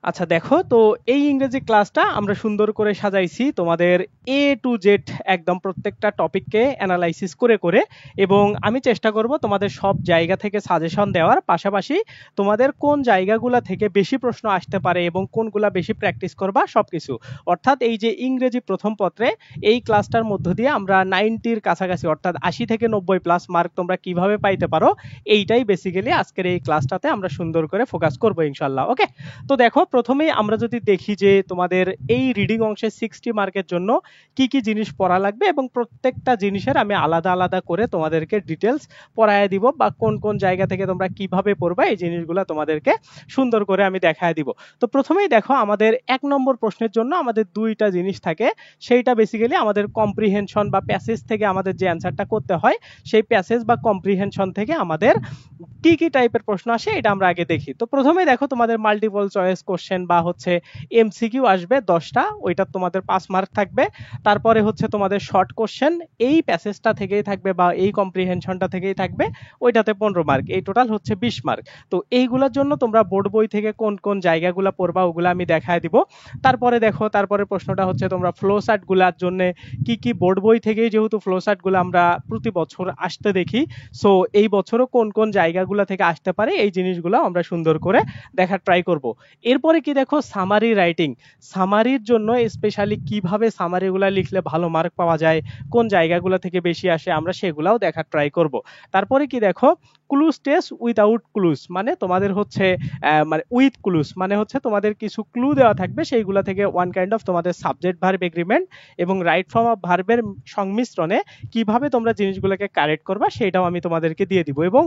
আচ্ছা দেখো তো এই ইংরেজি ক্লাসটা আমরা সুন্দর করে সাজাইছি তোমাদের এ টু জেড একদম প্রত্যেকটা টপিককে অ্যানালাইসিস করে করে, এবং আমি চেষ্টা করব তোমাদের সব জায়গা থেকে সাজেশন দেওয়ার পাশাপাশি তোমাদের কোন জায়গাগুলো থেকে বেশি প্রশ্ন আসতে পারে এবং কোনগুলা বেশি প্র্যাকটিস করবা সবকিছু। অর্থাৎ এই যে ইংরেজি প্রথম পত্রে এই ক্লাসটার মধ্য দিয়ে আমরা 90-র কাছাকাছি অর্থাৎ 80 থেকে 90 প্লাস মার্ক তোমরা কিভাবে পাইতে পারো এইটাই বেসিক্যালি আজকের এই ক্লাসটাতে আমরা সুন্দর করে ফোকাস করবো ইনশাল্লাহ। ওকে, তো দেখো প্রথমেই আমরা যদি দেখি যে তোমাদের এই রিডিং অংশে 60 মার্কের জন্য কি কি জিনিস পড়া লাগবে এবং প্রত্যেকটা জিনিসের আমি আলাদা আলাদা করে তোমাদেরকে ডিটেলস পড়ায় দিব, বা কোন কোন জায়গা থেকে তোমরা কিভাবে পড়বা এই জিনিসগুলো তোমাদেরকে সুন্দর করে আমি দেখায় দিব। তো প্রথমেই দেখো আমাদের 1 নম্বর প্রশ্নের জন্য আমাদের দুইটা জিনিস থাকে, সেইটা বেসিক্যালি আমাদের কম্প্রিহেনশন বা প্যাসেজ থেকে আমাদের যে অ্যান্সারটা করতে হয় সেই প্যাসেজ বা কম্প্রিহেনশন থেকে আমাদের কি কি টাইপের প্রশ্ন আসে এটা আমরা আগে দেখি। তো প্রথমে দেখো তোমাদের মাল্টিপল চয়েস কোশ্চেন বা হচ্ছে এমসিকিউ আসবে 10টা, ওইটা তোমাদের 5 মার্ক থাকবে। তারপরে হচ্ছে তোমাদের শর্ট কোশ্চেন এই প্যাসেজটা থেকেই থাকবে বা এই কম্প্রিহেনশনটা থেকেই থাকবে, ওইটাতে 15 মার্ক, এই টোটাল হচ্ছে 20 মার্ক। তো এইগুলোর জন্য তোমরা বোর্ড বই থেকে কোন কোন জায়গাগুলো পড়বা ওগুলো আমি দেখায় দিব। তারপরে দেখো তারপরে প্রশ্নটা হচ্ছে তোমরা ফ্লো চার্ট গুলার জন্য কি কি বোর্ড বই থেকেই, যেহেতু ফ্লো চার্ট গুলো আমরা প্রতি বছর আসতে দেখি, সো এই বছরও কোন কোন জায়গাগুলো থেকে আসতে পারে এই জিনিসগুলো আমরা সুন্দর করে দেখার ট্রাই করব। এরপরে কি দেখো সামারি রাইটিং, সামারির জন্য স্পেশালি কিভাবে সামারিগুলো লিখলে ভালো মার্ক পাওয়া যায়, কোন জায়গাগুলো থেকে বেশি আসে আমরা সেগুলাও দেখার ট্রাই করব। তারপরে কি দেখো ক্লুজ টেস্ট উইদাউট ক্লুজ, মানে তোমাদের হচ্ছে মানে উইথ ক্লুজ মানে হচ্ছে তোমাদের কিছু ক্লু দেওয়া থাকবে, সেইগুলো থেকে ওয়ান কাইন্ড অফ তোমাদের সাবজেক্ট ভার্ব এগ্রিমেন্ট এবং রাইট ফর্ম অফ ভার্বের সংমিশ্রণে কিভাবে তোমরা জিনিসগুলোকে কারেক্ট করবা সেটাও আমি তোমাদেরকে দিয়ে দিব। এবং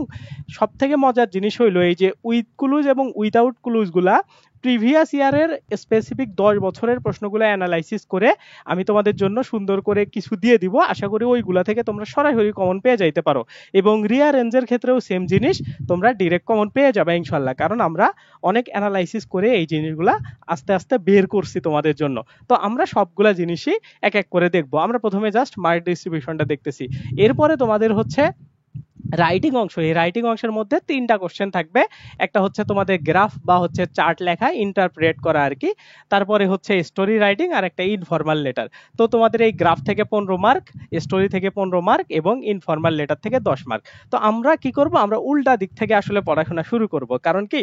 সব থেকে মজার জিনিস হইলো এই যে উইথ ক্লুজ এবং উইদাউট ক্লুজ গুলা প্রিভিয়াস ইয়ারের স্পেসিফিক 10 বছরের প্রশ্নগুলো অ্যানালাইসিস করে আমি তোমাদের জন্য সুন্দর করে কিছু দিয়ে দিব, আশা করি ওইগুলা থেকে তোমরা সরাসরি কমন পেয়ে যাইতে পারো। এবং রিয়া রেঞ্জের ক্ষেত্রেও সেম জিনিস তোমরা ডিরেক্ট কমন পেয়ে যাবে ইনশাল্লাহ, কারণ আমরা অনেক অ্যানালাইসিস করে এই জিনিসগুলা আস্তে আস্তে বের করছি তোমাদের জন্য। তো আমরা সবগুলা জিনিসই এক এক করে দেখবো। আমরা প্রথমে জাস্ট মার্ক ডিস্ট্রিবিউশনটা দেখতেছি, এরপরে তোমাদের হচ্ছে রাইটিং অংশ, এই রাইটিং অংশের মধ্যে 3টা কোশ্চেন থাকবে। একটা হচ্ছে তোমাদের গ্রাফ বা হচ্ছে চার্ট লেখা ইন্টারপ্রেট করা আর কি, তারপরে হচ্ছে স্টোরি রাইটিং আর একটা ইনফর্মাল লেটার। তো তোমাদের এই গ্রাফ থেকে 15 মার্ক, স্টোরি থেকে 15 মার্ক এবং ইনফর্মাল লেটার থেকে 10 মার্ক। তো আমরা কি করব, আমরা উল্টা দিক থেকে আসলে পড়াশোনা শুরু করব, কারণ কি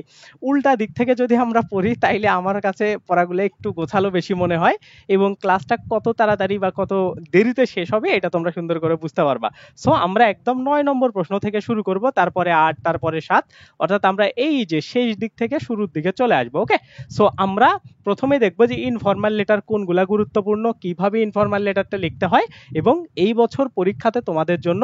উল্টা দিক থেকে যদি আমরা পড়ি তাইলে আমার কাছে পড়াগুলো একটু গোছালো বেশি মনে হয় এবং ক্লাসটা কত তাড়াতাড়ি বা কত দেরিতে শেষ হবে এটা তোমরা সুন্দর করে বুঝতে পারবা। সো আমরা একদম 9 নম্বর প্রশ্ন থেকে শুরু করব, তারপরে 8, তারপরে 7, অর্থাৎ আমরা এই যে শেষ দিক থেকে শুরুর দিকে চলে আসবো। ওকে, সো আমরা প্রথমে দেখবো যে ইনফর্মাল লেটার কোনগুলা গুরুত্বপূর্ণ, কিভাবে ইনফর্মাল লেটারটা লিখতে হয় এবং এই বছর পরীক্ষাতে তোমাদের জন্য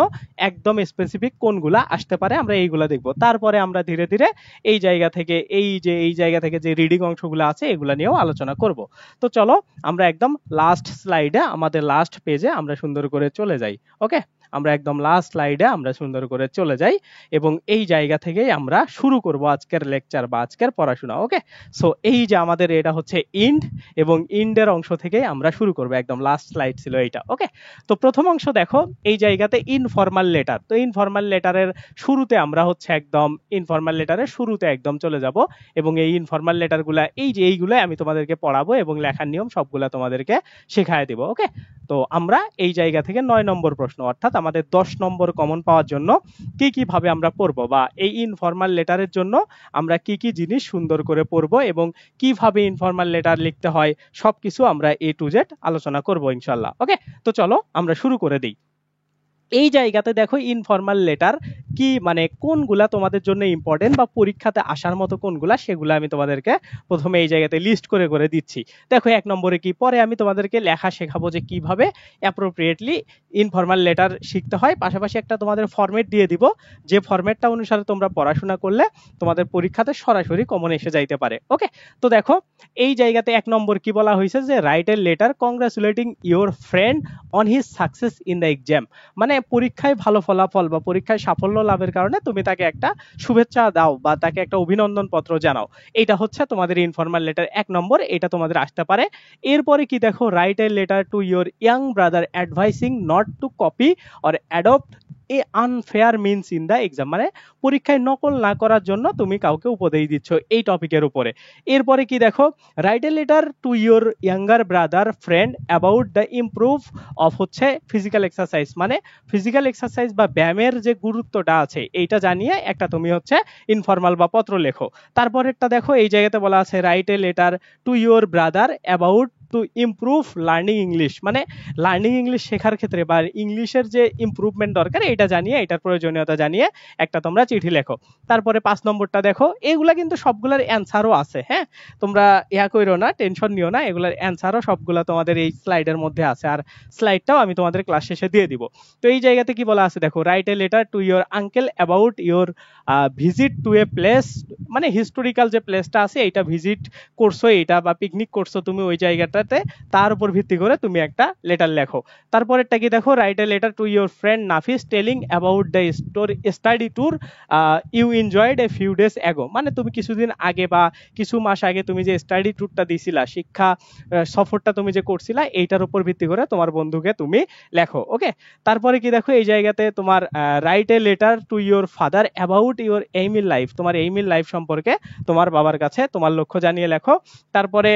একদম স্পেসিফিক কোনগুলা আসতে পারে আমরা এইগুলা দেখবো। তারপরে আমরা ধীরে ধীরে এই জায়গা থেকে এই জায়গা থেকে যে রিডিং অংশগুলো আছে এগুলা নিয়েও আলোচনা করব। তো চলো আমরা একদম লাস্ট স্লাইডে, আমাদের লাস্ট পেজে আমরা সুন্দর করে চলে যাই। ওকে, আমরা একদম লাস্ট স্লাইডে আমরা সুন্দর করে চলে যাই এবং এই জায়গা থেকেই আমরা শুরু করব আজকের লেকচার বা আজকের পড়াশোনা। ওকে, সো এই যে আমাদের এটা হচ্ছে ইন্ড এবং ইন্ডের অংশ থেকে আমরা শুরু করব, একদম লাস্ট স্লাইড ছিল এইটা। ওকে, তো প্রথম অংশ দেখো এই জায়গাতে ইনফর্মাল লেটার। তো ইনফর্মাল লেটারের শুরুতে আমরা হচ্ছে একদম ইনফর্মাল লেটারের শুরুতে একদম চলে যাব এবং এই ইনফর্মাল লেটারগুলা এই যে এইগুলো আমি তোমাদেরকে পড়াবো এবং লেখার নিয়ম সবগুলা তোমাদেরকে শেখায় দেব। ওকে, তো আমরা এই জায়গা থেকে 9 নম্বর প্রশ্ন অর্থাৎ আমাদের 10 নম্বর কমন পাওয়ার জন্য কি কি ভাবে আমরা পড়বো বা এই ইনফর্মাল লেটারের জন্য আমরা কি কি জিনিস সুন্দর করে পড়বো এবং কিভাবে ইনফর্মাল লেটার লিখতে হয় সবকিছু আমরা এ টু জেড আলোচনা করবো ইনশাল্লাহ। ওকে, তো চলো আমরা শুরু করে দিই। এই জায়গাতে দেখো ইনফর্মাল লেটার কি মানে কোনগুলা তোমাদের জন্য ইম্পর্টেন্ট বা পরীক্ষাতে আসার মতো কোনগুলা সেগুলো আমি তোমাদেরকে প্রথমে এই জায়গাতে লিস্ট করে করে দিচ্ছি। দেখো 1 নম্বরে কি, পরে আমি তোমাদেরকে লেখা শেখাবো যে কিভাবে অ্যাপ্রোপ্রিয়েটলি ইনফর্মাল লেটার শিখতে হয়, পাশাপাশি একটা তোমাদের ফরম্যাট দিয়ে দিব যে ফরম্যাটটা অনুসারে তোমরা পড়াশোনা করলে তোমাদের পরীক্ষাতে সরাসরি কমন এসে যাইতে পারে। ওকে, তো দেখো এই জায়গাতে 1 নম্বর কি বলা হয়েছে যে right a letter congratulating your friend on his success in the exam, মানে পরীক্ষায় ভালো ফলাফল বা পরীক্ষায় সাফল্য লাভের কারণে তুমি তাকে একটা শুভেচ্ছা দাও বা তাকে একটা অভিনন্দন পত্র জানাও, এটা হচ্ছে তোমাদের ইনফর্মাল লেটার 1 নম্বর, এটা তোমাদের আসতে পারে। এরপরে কি দেখো write a letter to your young brother advising not to copy or adopt a unfair means in the exam, মানে পরীক্ষায় নকল না করার জন্য তুমি কাউকে উপদেশ দিচ্ছ এই টপিকের উপরে। এরপরে কি দেখো, write a letter to your younger brother friend about the improve of হচ্ছে ফিজিক্যাল এক্সারসাইজ, মানে ফিজিক্যাল এক্সারসাইজ বা ব্যায়ামের যে গুরুত্বটা আছে এইটা জানিয়ে একটা তুমি হচ্ছে ইনফরমাল বা পত্র লেখো। তারপরেরটা দেখো, এই জায়গাতে বলা আছে right a letter to your brother about to improve learning English, মানে লার্নিং ইংলিশ শেখার ক্ষেত্রে বা ইংলিশের যে ইমপ্রুভমেন্ট দরকার এটা জানিয়ে, এটার প্রয়োজনীয়তা জানিয়ে একটা তোমরা চিঠি লেখো। তারপরে 5 নম্বরটা দেখো, এগুলা কিন্তু সবগুলোর অ্যান্সারও আছে, হ্যাঁ তোমরা ইয়া কইরো না, টেনশন নিও না, এগুলার অ্যান্সারও সবগুলা তোমাদের এই স্লাইডের মধ্যে আছে, আর স্লাইডটাও আমি তোমাদের ক্লাস শেষে দিয়ে দিব। তো এই জায়গাতে কি বলা আছে দেখো, write a letter to your uncle about your visit to a place, মানে হিস্টোরিক্যাল যে প্লেসটা আছে এইটা ভিজিট করছো এইটা বা পিকনিক করছো তুমি ওই জায়গাটাতে, তার উপর ভিত্তি করে তুমি একটা লেটার লেখো। তারপরেরটা কি দেখো, write a letter to your friend Nafis telling about the study tour you enjoyed a few days ago, মানে তুমি কিছুদিন আগে বা কিছু মাস আগে তুমি যে স্টাডি ট্যুরটা দিছিলা, শিক্ষা সফরটা তুমি যে করছিলা, এইটার উপর ভিত্তি করে তোমার বন্ধুকে তুমি লেখো। ওকে, তারপরে কি দেখো, এই জায়গাতে তোমার write a letter to your father about your aim in life, তোমার এইম ইন লাইফ সম্পর্কে তোমার বাবার কাছে তোমার লক্ষ্য জানিয়ে লেখো। তারপরে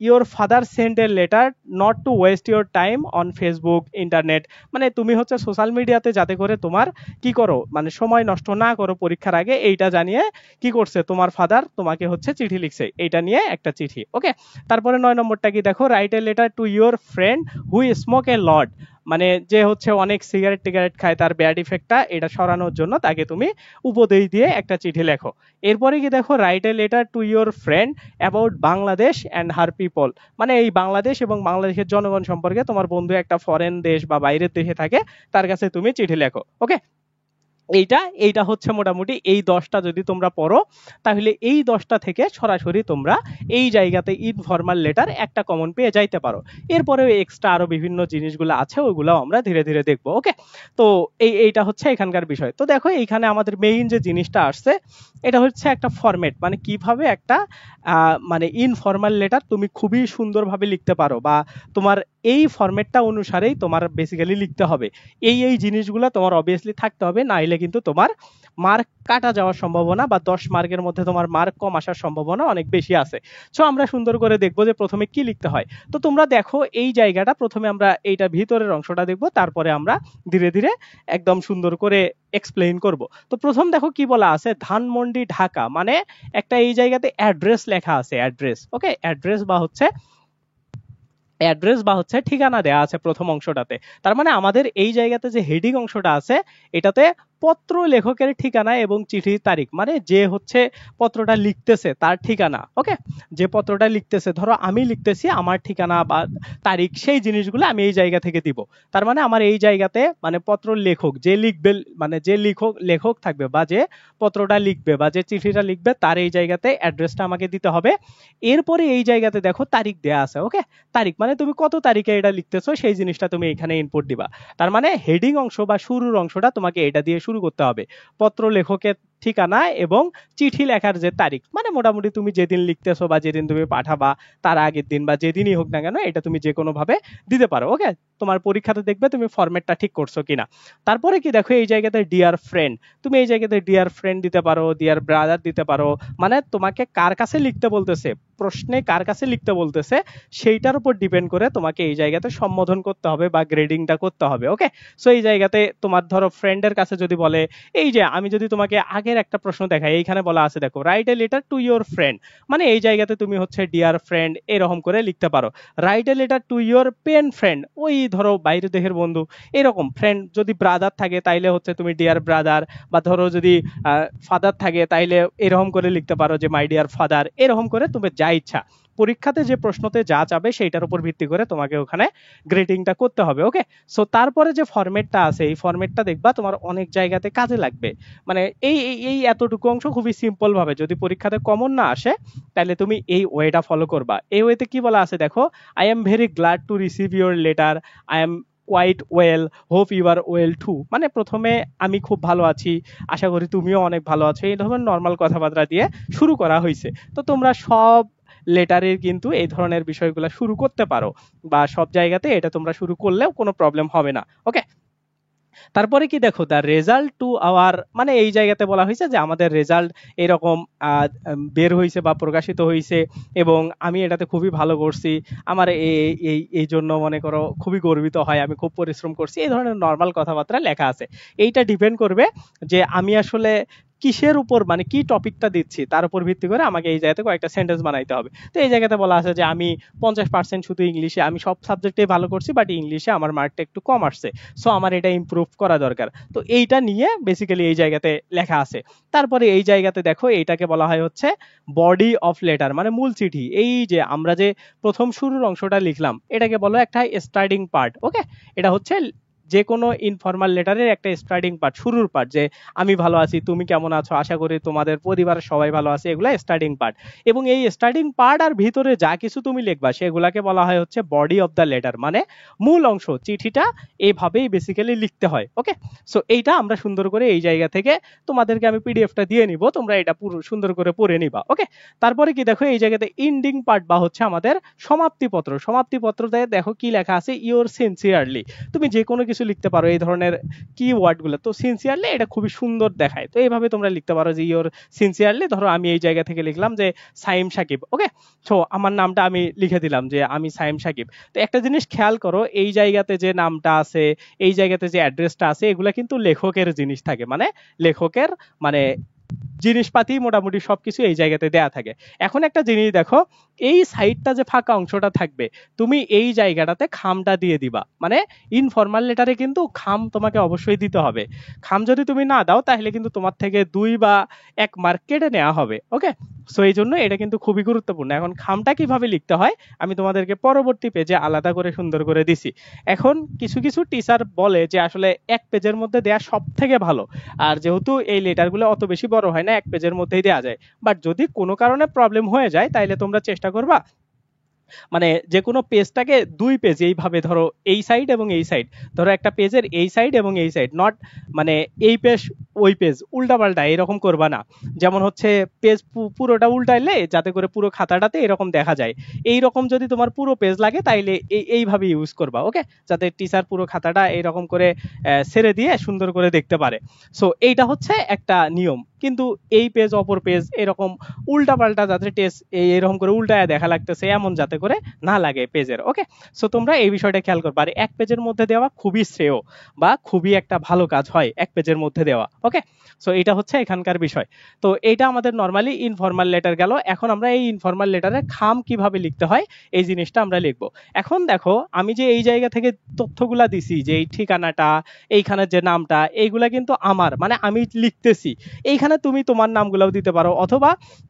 your father sent a letter not to waste your time on Facebook internet, মানে তুমি হচ্ছে সোশ্যাল মিডিয়াতে যাতে করে তোমার কি করো, মানে সময় নষ্ট না করো পরীক্ষার আগে, এইটা জানিয়ে কি করছে তোমার ফাদার তোমাকে হচ্ছে চিঠি লিখছে, এইটা নিয়ে একটা চিঠি। ওকে, তারপরে 9 নম্বরটা কি দেখো, write a letter to your friend who smoke a lot, মানে যে হচ্ছে অনেক সিগারেট টিগারেট খায়, তার ব্যাড ইফেক্টটা এটা সরানোর জন্য তাকে তুমি উপদেশ দিয়ে একটা চিঠি লেখো। এরপরে কি দেখো, write a letter to your friend about Bangladesh and her people, মানে এই বাংলাদেশ এবং বাংলাদেশের জনগণ সম্পর্কে তোমার বন্ধু একটা ফরেন দেশ বা বাইরের দেশে থাকে, তার কাছে তুমি চিঠি লেখো। ওকে, এইটা হচ্ছে মোটামুটি এই 10টা যদি তোমরা পড়ো, তাহলে এই 10টা থেকে সরাসরি তোমরা এই জায়গাতে ইনফরমাল লেটার একটা কমন পেয়ে যাইতে পারো। এরপরেও এক্সট্রা আরো বিভিন্ন জিনিসগুলো আছে, ওইগুলো আমরা ধীরে ধীরে দেখবো। ওকে, তো এইটা হচ্ছে এখানকার বিষয়। তো দেখো, এইখানে আমাদের মেইন যে জিনিসটা আসছে এটা হচ্ছে একটা ফরম্যাট, মানে কিভাবে একটা মানে ইনফরমাল লেটার তুমি খুবই সুন্দরভাবে লিখতে পারো, বা তোমার এই ফরম্যাটটা অনুসারেই তোমার বেসিক্যালি লিখতে হবে। এই জিনিসগুলো তোমার অবভিয়াসলি থাকতে হবে, নাইলে কিন্তু তোমার মার্ক কাটা যাওয়ার সম্ভাবনা বা 10 মার্কের মধ্যে তোমার মার্ক কম আসার সম্ভাবনা অনেক বেশি আছে। সো আমরা সুন্দর করে দেখবো যে প্রথমে কি লিখতে হয়। তো তোমরা দেখো এই জায়গাটা, প্রথমে আমরা এইটা ভিতরের অংশটা দেখবো, তারপরে আমরা ধীরে ধীরে একদম সুন্দর করে এক্সপ্লেইন করব। তো প্রথম দেখো কি বলা আছে, ধানমন্ডি ঢাকা, মানে একটা এই জায়গাতে অ্যাড্রেস লেখা আছে, অ্যাড্রেস। ওকে, অ্যাড্রেস বা হচ্ছে ঠিকানা দেয়া আছে প্রথম অংশটাতে। তার মানে আমাদের এই জায়গাতে যে হেডিং অংশটা আছে এটাতে পত্র লেখকের ঠিকানা এবং চিঠির তারিখ, মানে যে হচ্ছে পত্রটা লিখতেছে তার ঠিকানা। ওকে, যে পত্রটা লিখতেছে, ধরো আমি লিখতেছি, আমার ঠিকানা বা তারিখ সেই জিনিসগুলো আমি এই জায়গা থেকে দিব। তার মানে আমার এই জায়গাতে মানে পত্র লেখক যে লিখবে, মানে যে লেখক থাকবে বা যে পত্রটা লিখবে বা যে চিঠিটা লিখবে তার এই জায়গাতে অ্যাড্রেসটা আমাকে দিতে হবে। এরপরে এই জায়গাতে দেখো তারিখ দেয়া আছে। ওকে, তারিখ মানে তুমি কত তারিখে এটা লিখতেছো সেই জিনিসটা তুমি এখানে ইনপুট দিবা। তার মানে হেডিং অংশ বা শুরুর অংশটা তোমাকে এটা দিয়ে শুরু করতে হবে, পত্র লেখকের ঠিকানা এবং চিঠি লেখার যে তারিখ, মানে মোটামুটি তুমি যেদিন লিখতেছো বা যেদিন তুমি পাঠাবা তার আগের দিন বা যেদিনই হোক না কেন এটা তুমি যে কোনো ভাবে দিতে পারো। ওকে, তোমার পরীক্ষাতে দেখবে তুমি ফরম্যাটটা ঠিক করছো কিনা। তারপরে কি দেখো, এই জায়গাতে ডিয়ার ফ্রেন্ড, তুমি এই জায়গাতে ডিয়ার ফ্রেন্ড দিতে পারো, ডিয়ার ব্রাদার দিতে পারো, মানে তোমাকে কার কাছে লিখতে বলতেছে, প্রশ্নে কার কাছে লিখতে বলতেছে সেইটার উপর ডিপেন্ড করে তোমাকে এই জায়গাতে সম্বোধন করতে হবে বা গ্রেডিংটা করতে হবে। ওকে, সো এই জায়গাতে তোমার ধরো ফ্রেন্ডের কাছে যদি বলে, এই যে আমি যদি তোমাকে আগের একটা প্রশ্ন দেখাই, এইখানে বলা আছে দেখো write a letter to your friend, মানে এই জায়গাতে তুমি হচ্ছে ডিয়ার ফ্রেন্ড এরকম করে লিখতে পারো। Write a letter to your pen friend, ওই ধরো বাইরে দেশের বন্ধু, এরকম ফ্রেন্ড যদি ব্রাদার থাকে তাইলে হচ্ছে তুমি ডিয়ার ব্রাদার, বা ধরো যদি ফাদার থাকে তাইলে এরকম করে লিখতে পারো যে মাই ডিয়ার ফাদার, এরকম করে তুমি যা ইচ্ছা পরীক্ষাতে যে প্রশ্নতে যা চাবে সেইটার উপর ভিত্তি করে তোমাকে ওখানে গ্রেডিংটা করতে হবে। ওকে, সো তারপরে যে ফরম্যাটটা আছে এই ফরম্যাটটা দেখবা তোমার অনেক জায়গাতে কাজে লাগবে। মানে এই এতটুকু অংশ খুবই সিম্পল ভাবে যদি পরীক্ষাতে কমন না আসে তাহলে তুমি এই ওয়েটা ফলো করবা। এই ওয়েতে কি বলা আছে দেখো, I am very glad to receive your letter, I am quite well, hope you are well too, মানে প্রথমে আমি খুব ভালো আছি, আশা করি তুমিও অনেক ভালো আছো, এই ধরনের নর্মাল কথাবার্তা দিয়ে শুরু করা হয়েছে। তো তোমরা সব লেটারের কিন্তু এই ধরনের বিষয়গুলো শুরু করতে পারো, বা সব জায়গাতে এটা তোমরা শুরু করলেও কোনো প্রবলেম হবে না। ওকে, তারপরে কি দেখো, দ্য রেজাল্ট টু আওয়ার, মানে এই জায়গাতে বলা হয়েছে যে আমাদের রেজাল্ট এরকম বের হয়েছে বা প্রকাশিত হয়েছে এবং আমি এটাতে খুবই ভালো করছি, আমার এই জন্য মনে করো খুবই গর্বিত হয়, আমি খুব পরিশ্রম করছি, এই ধরনের নর্মাল কথাবার্তা লেখা আছে। এইটা ডিপেন্ড করবে যে আমি আসলে কিসের উপর, মানে কি টপিকটা দিচ্ছি তার উপর ভিত্তি করে আমাকে এই জায়গাতে কয়েকটা সেন্টেন্স বানাইতে হবে। তো এই জায়গাতে বলা আছে যে আমি 50% শুধু ইংলিশে, আমি সব সাবজেক্টে ভালো করছি বাট ইংলিশে আমার মার্কটা একটু কম আসছে, সো আমার এটা ইমপ্রুভ করা দরকার। তো এইটা নিয়ে বেসিক্যালি এই জায়গাতে লেখা আছে। তারপরে এই জায়গাতে দেখো এইটাকে বলা হয় হচ্ছে বডি অফ লেটার, মানে মূল চিঠি। এই যে আমরা যে প্রথম শুরুর অংশটা লিখলাম এটাকে বলো একটা স্টার্টিং পার্ট। ওকে, এটা হচ্ছে যে কোনো ইনফর্মাল লেটারের একটা স্টার্টিং পার্ট, শুরুর পার্ট, যে আমি ভালো আছি, তুমি কেমন আছো, আশা করি তোমাদের পরিবারের সবাই ভালো আছে, এগুলা স্টার্টিং পার্ট। এবং এই স্টার্টিং পার্ট আর ভিতরে যা কিছু তুমি লিখবা সেগুলাকে বলা হয় হচ্ছে বডি অফ দ্য লেটার, মানে মূল অংশ। চিঠিটা এইভাবেই বেসিক্যালি লিখতে হয়। ওকে, সো এইটা আমরা সুন্দর করে এই জায়গা থেকে তোমাদেরকে আমি পিডিএফটা দিয়ে নিব, তোমরা এটা পুরো সুন্দর করে পড়ে নিবা। ওকে, তারপরে কি দেখো এই জায়গাতে ইন্ডিং পার্ট বা হচ্ছে আমাদের সমাপ্তিপত্র। সমাপ্তিপত্রতে দেখো কি লেখা আছে, ইওর সিনসিয়ারলি। তুমি যে কোনো কিছু লিখতে পারো এই ধরনের কি ওয়ার্ডগুলো, তো সিনসিয়ারলি এটা খুবই সুন্দর দেখায়, তো এইভাবে তোমরা লিখতে পারো যে ইওর সিনসিয়ারলি। ধরো আমি এই জায়গা থেকে লিখলাম যে সাইম সাকিব। ওকে, সো আমার নামটা আমি লিখে দিলাম যে আমি সাইম সাকিব। তো একটা জিনিস খেয়াল করো, এই জায়গাতে যে নামটা আছে, এই জায়গাতে যে অ্যাড্রেসটা আছে, এগুলা কিন্তু লেখকের জিনিস থাকে, মানে লেখকের মানে জিনিসপাতি মোটামুটি সবকিছু এই জায়গাতে দেয়া থাকে। এখন একটা জিনিস দেখো, এই সাইডটা যে ফাঁকা অংশটা থাকবে, তুমি এই জায়গাটাতে খামটা দিয়ে দিবা। মানে ইনফর্মাল লেটারে কিন্তু খাম তোমাকে অবশ্যই দিতে হবে। খাম যদি তুমি না দাও তাহলে কিন্তু তোমার থেকে 2 বা 1 মার্ক কেটে নেওয়া হবে। ওকে, সো এই জন্য এটা কিন্তু খুবই গুরুত্বপূর্ণ। এখন খামটা কিভাবে লিখতে হয় আমি তোমাদেরকে পরবর্তী পেজে আলাদা করে সুন্দর করে দিছি। এখন কিছু কিছু টিচার বলে যে আসলে 1 পেজের মধ্যে দেয়া সব থেকে ভালো, আর যেহেতু এই লেটারগুলো অত বেশি বড় হয় না, 1 পেজের মধ্যেই দেওয়া যায়। বাট যদি কোনো কারণে প্রবলেম হয়ে যায় তাহলে তোমরা চেষ্টা করবা মানে যে কোনো পেজটাকে 2 পেজ, এইভাবে ধরো এই সাইড এবং এই সাইড, ধরো একটা পেজের এই সাইড এবং এই সাইড, নট মানে এই পেজ ওই পেজ উল্টাপাল্টা এরকম করবা না। যেমন হচ্ছে পেজ পুরোটা উল্টাইলে যাতে করে পুরো খাতাটাতে এরকম দেখা যায়, এই রকম যদি তোমার পুরো পেজ লাগে তাইলে এইভাবে ইউজ করবা। ওকে, যাতে টিচার পুরো খাতাটা এরকম করে ছেড়ে দিয়ে সুন্দর করে দেখতে পারে। সো এইটা হচ্ছে একটা নিয়ম। কিন্তু এই পেজ অপর পেজ এরকম উল্টাপাল্টা যাতে টেস্ট এরকম করে উল্টায় দেখা লাগতেছে এমন যাতে করে না লাগে পেজের। ওকে, সো তোমরা এই বিষয়টা খেয়াল করবে। আর 1 পেজের মধ্যে দেওয়া খুবই শ্রেয় বা খুবই একটা ভালো কাজ হয় 1 পেজের মধ্যে দেওয়া। ওকে, সো এটা হচ্ছে এখানকার বিষয়। তো এইটা আমাদের নর্মালি ইনফর্মাল লেটার গেল। এখন আমরা এই ইনফর্মাল লেটারে খাম কিভাবে লিখতে হয় এই জিনিসটা আমরা লিখবো। এখন দেখো আমি যে এই জায়গা থেকে তথ্যগুলা দিছি, যে এই ঠিকানাটা, এইখানের যে নামটা, এইগুলা কিন্তু আমার, মানে আমি লিখতেছি। এইখানে তুমি তোমার নামগুলাও দিতে পারো, অথবা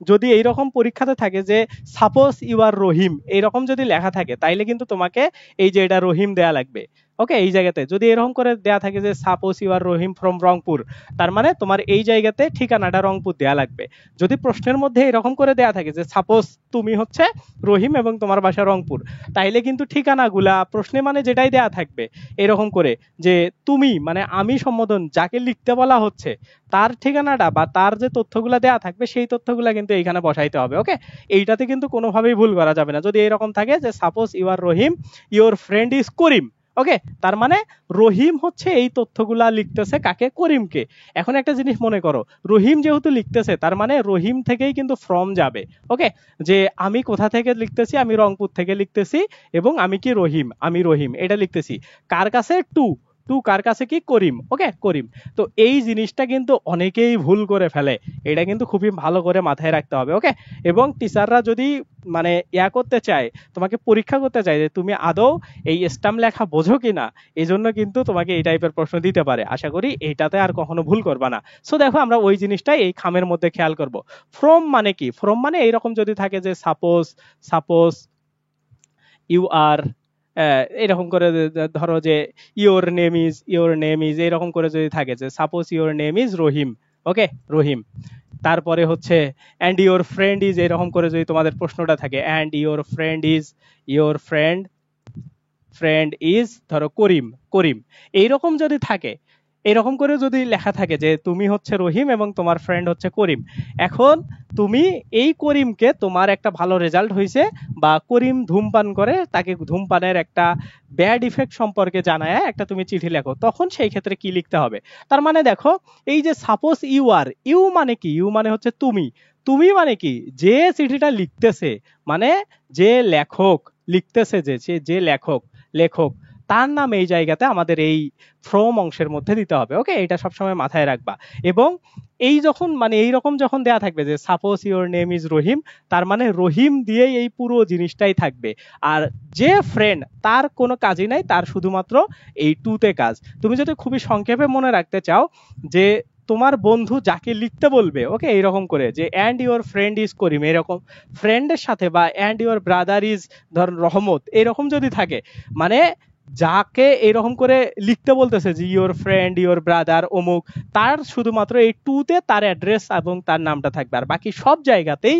যদি এইরকম পরীক্ষাতে থাকে যে সাপোজ ইউ আর রহিম এইরকম যদি লেখা থাকে তাইলে কিন্তু তোমাকে এই যে এটা রহিম দেয়া লাগবে। ওকে, এই জায়গাতে যদি এরকম করে দেয়া থাকে যে suppose you are Rahim from Rangpur, তার মানে তোমার এই জায়গাতে ঠিকানাটা রংপুর দেয়া লাগবে। যদি প্রশ্নের মধ্যে এরকম করে দেয়া থাকে যে সাপোজ তুমি হচ্ছে রহিম এবং তোমার বাসা রংপুর, তাইলে কিন্তু ঠিকানাগুলা প্রশ্নে মানে যেটাই দেয়া থাকবে এরকম করে যে তুমি মানে আমি সম্বোধন যাকে লিখতে বলা হচ্ছে তার ঠিকানাটা বা তার যে তথ্যগুলা দেয়া থাকবে সেই তথ্যগুলা কিন্তু এইখানে বসাইতে হবে। ওকে, এইটাতে কিন্তু কোনোভাবেই ভুল করা যাবে না। যদি এরকম থাকে যে suppose you are Rahim, your friend is Karim, okay, তার মানে রহিম হচ্ছে এই তথ্যগুলা লিখতেছে কাকে, করিমকে। এখন একটা জিনিস মনে করো, রহিম যেহেতু লিখতেছে তার মানে রহিম থেকেই কিন্তু ফ্রম যাবে। ওকে, যে আমি কোথা থেকে লিখতেছি, আমি রংপুর থেকে লিখতেছি এবং আমি কি রহিম, আমি রহিম এটা লিখতেছি। কার কাছে, টু, টু কার কাছে, কি করিম। ওকে, করিম। তো এই জিনিসটা কিন্তু অনেকেই ভুল করে ফেলে, এটা কিন্তু খুবই ভালো করে মাথায় রাখতে হবে। ওকে, এবং টিচাররা যদি মানে করতে চায়, তোমাকে পরীক্ষা করতে চায় যে তুমি আদৌ এই স্ট্যাম্প লেখা বোঝো কিনা, এই জন্য কিন্তু তোমাকে এই টাইপের প্রশ্ন দিতে পারে। আশা করি এইটাতে আর কখনো ভুল করবা না। সো দেখো আমরা ওই জিনিসটাই এই খামের মধ্যে খেয়াল করব। ফ্রম মানে কি, ফ্রম মানে এইরকম যদি থাকে যে সাপোজ, সাপোজ ইউ আর এরকম করে ধরো যে your name is, your name is এরকম করে যদি থাকে যে সাপোজ ইওর নেম ইজ রহিম। ওকে, রহিম। তারপরে হচ্ছে অ্যান্ড ইওর ফ্রেন্ড ইজ, এরকম করে যদি তোমাদের প্রশ্নটা থাকে and your friend is, your friend, friend is ধরো করিম, করিম এইরকম যদি থাকে, এরকম করে যদি লেখা থাকে যে তুমি হচ্ছে রহিম এবং তোমার ফ্রেন্ড হচ্ছে করিম, এখন তুমি এই করিমকে তোমার একটা ভালো রেজাল্ট হয়েছে বা করিম ধূমপান করে, তাকে ধূমপানের একটা ব্যাড ইফেক্ট সম্পর্কে জানায় একটা তুমি চিঠি লেখো, তখন সেই ক্ষেত্রে কি লিখতে হবে? তার মানে দেখো, এই যে সাপোজ ইউ আর, ইউ মানে কি? ইউ মানে হচ্ছে তুমি। তুমি মানে কি? যে চিঠিটা লিখতেছে, মানে যে লেখক লিখতেছে, যে লেখক লেখক তার নাম এই জায়গাতে আমাদের এই ফ্রম অংশের মধ্যে দিতে হবে। ওকে, এটা সবসময় মাথায় রাখবা। এবং এই যখন মানে এইরকম যখন দেয়া থাকবে যে সাপোজ ইউর নেম ইজ রহিম, তার মানে রহিম দিয়েই এই পুরো জিনিসটাই থাকবে। আর যে ফ্রেন্ড, তার কোনো কাজই নাই, তার শুধুমাত্র এই টুতে কাজ। তুমি যদি খুবই সংক্ষেপে মনে রাখতে চাও যে তোমার বন্ধু যাকে লিখতে বলবে, ওকে, এইরকম করে যে অ্যান্ড ইউর ফ্রেন্ড ইজ করিম, এরকম ফ্রেন্ডের সাথে, বা অ্যান্ড ইউর ব্রাদার ইজ ধর রহমত, এরকম যদি থাকে, মানে যাকে এরকম করে লিখতে বলতেছে যে ইওর ফ্রেন্ড ইওর ব্রাদার অমুক, তার শুধুমাত্র এই টুতে তার অ্যাড্রেস এবং তার নামটা থাকবে। আর বাকি সব জায়গাতেই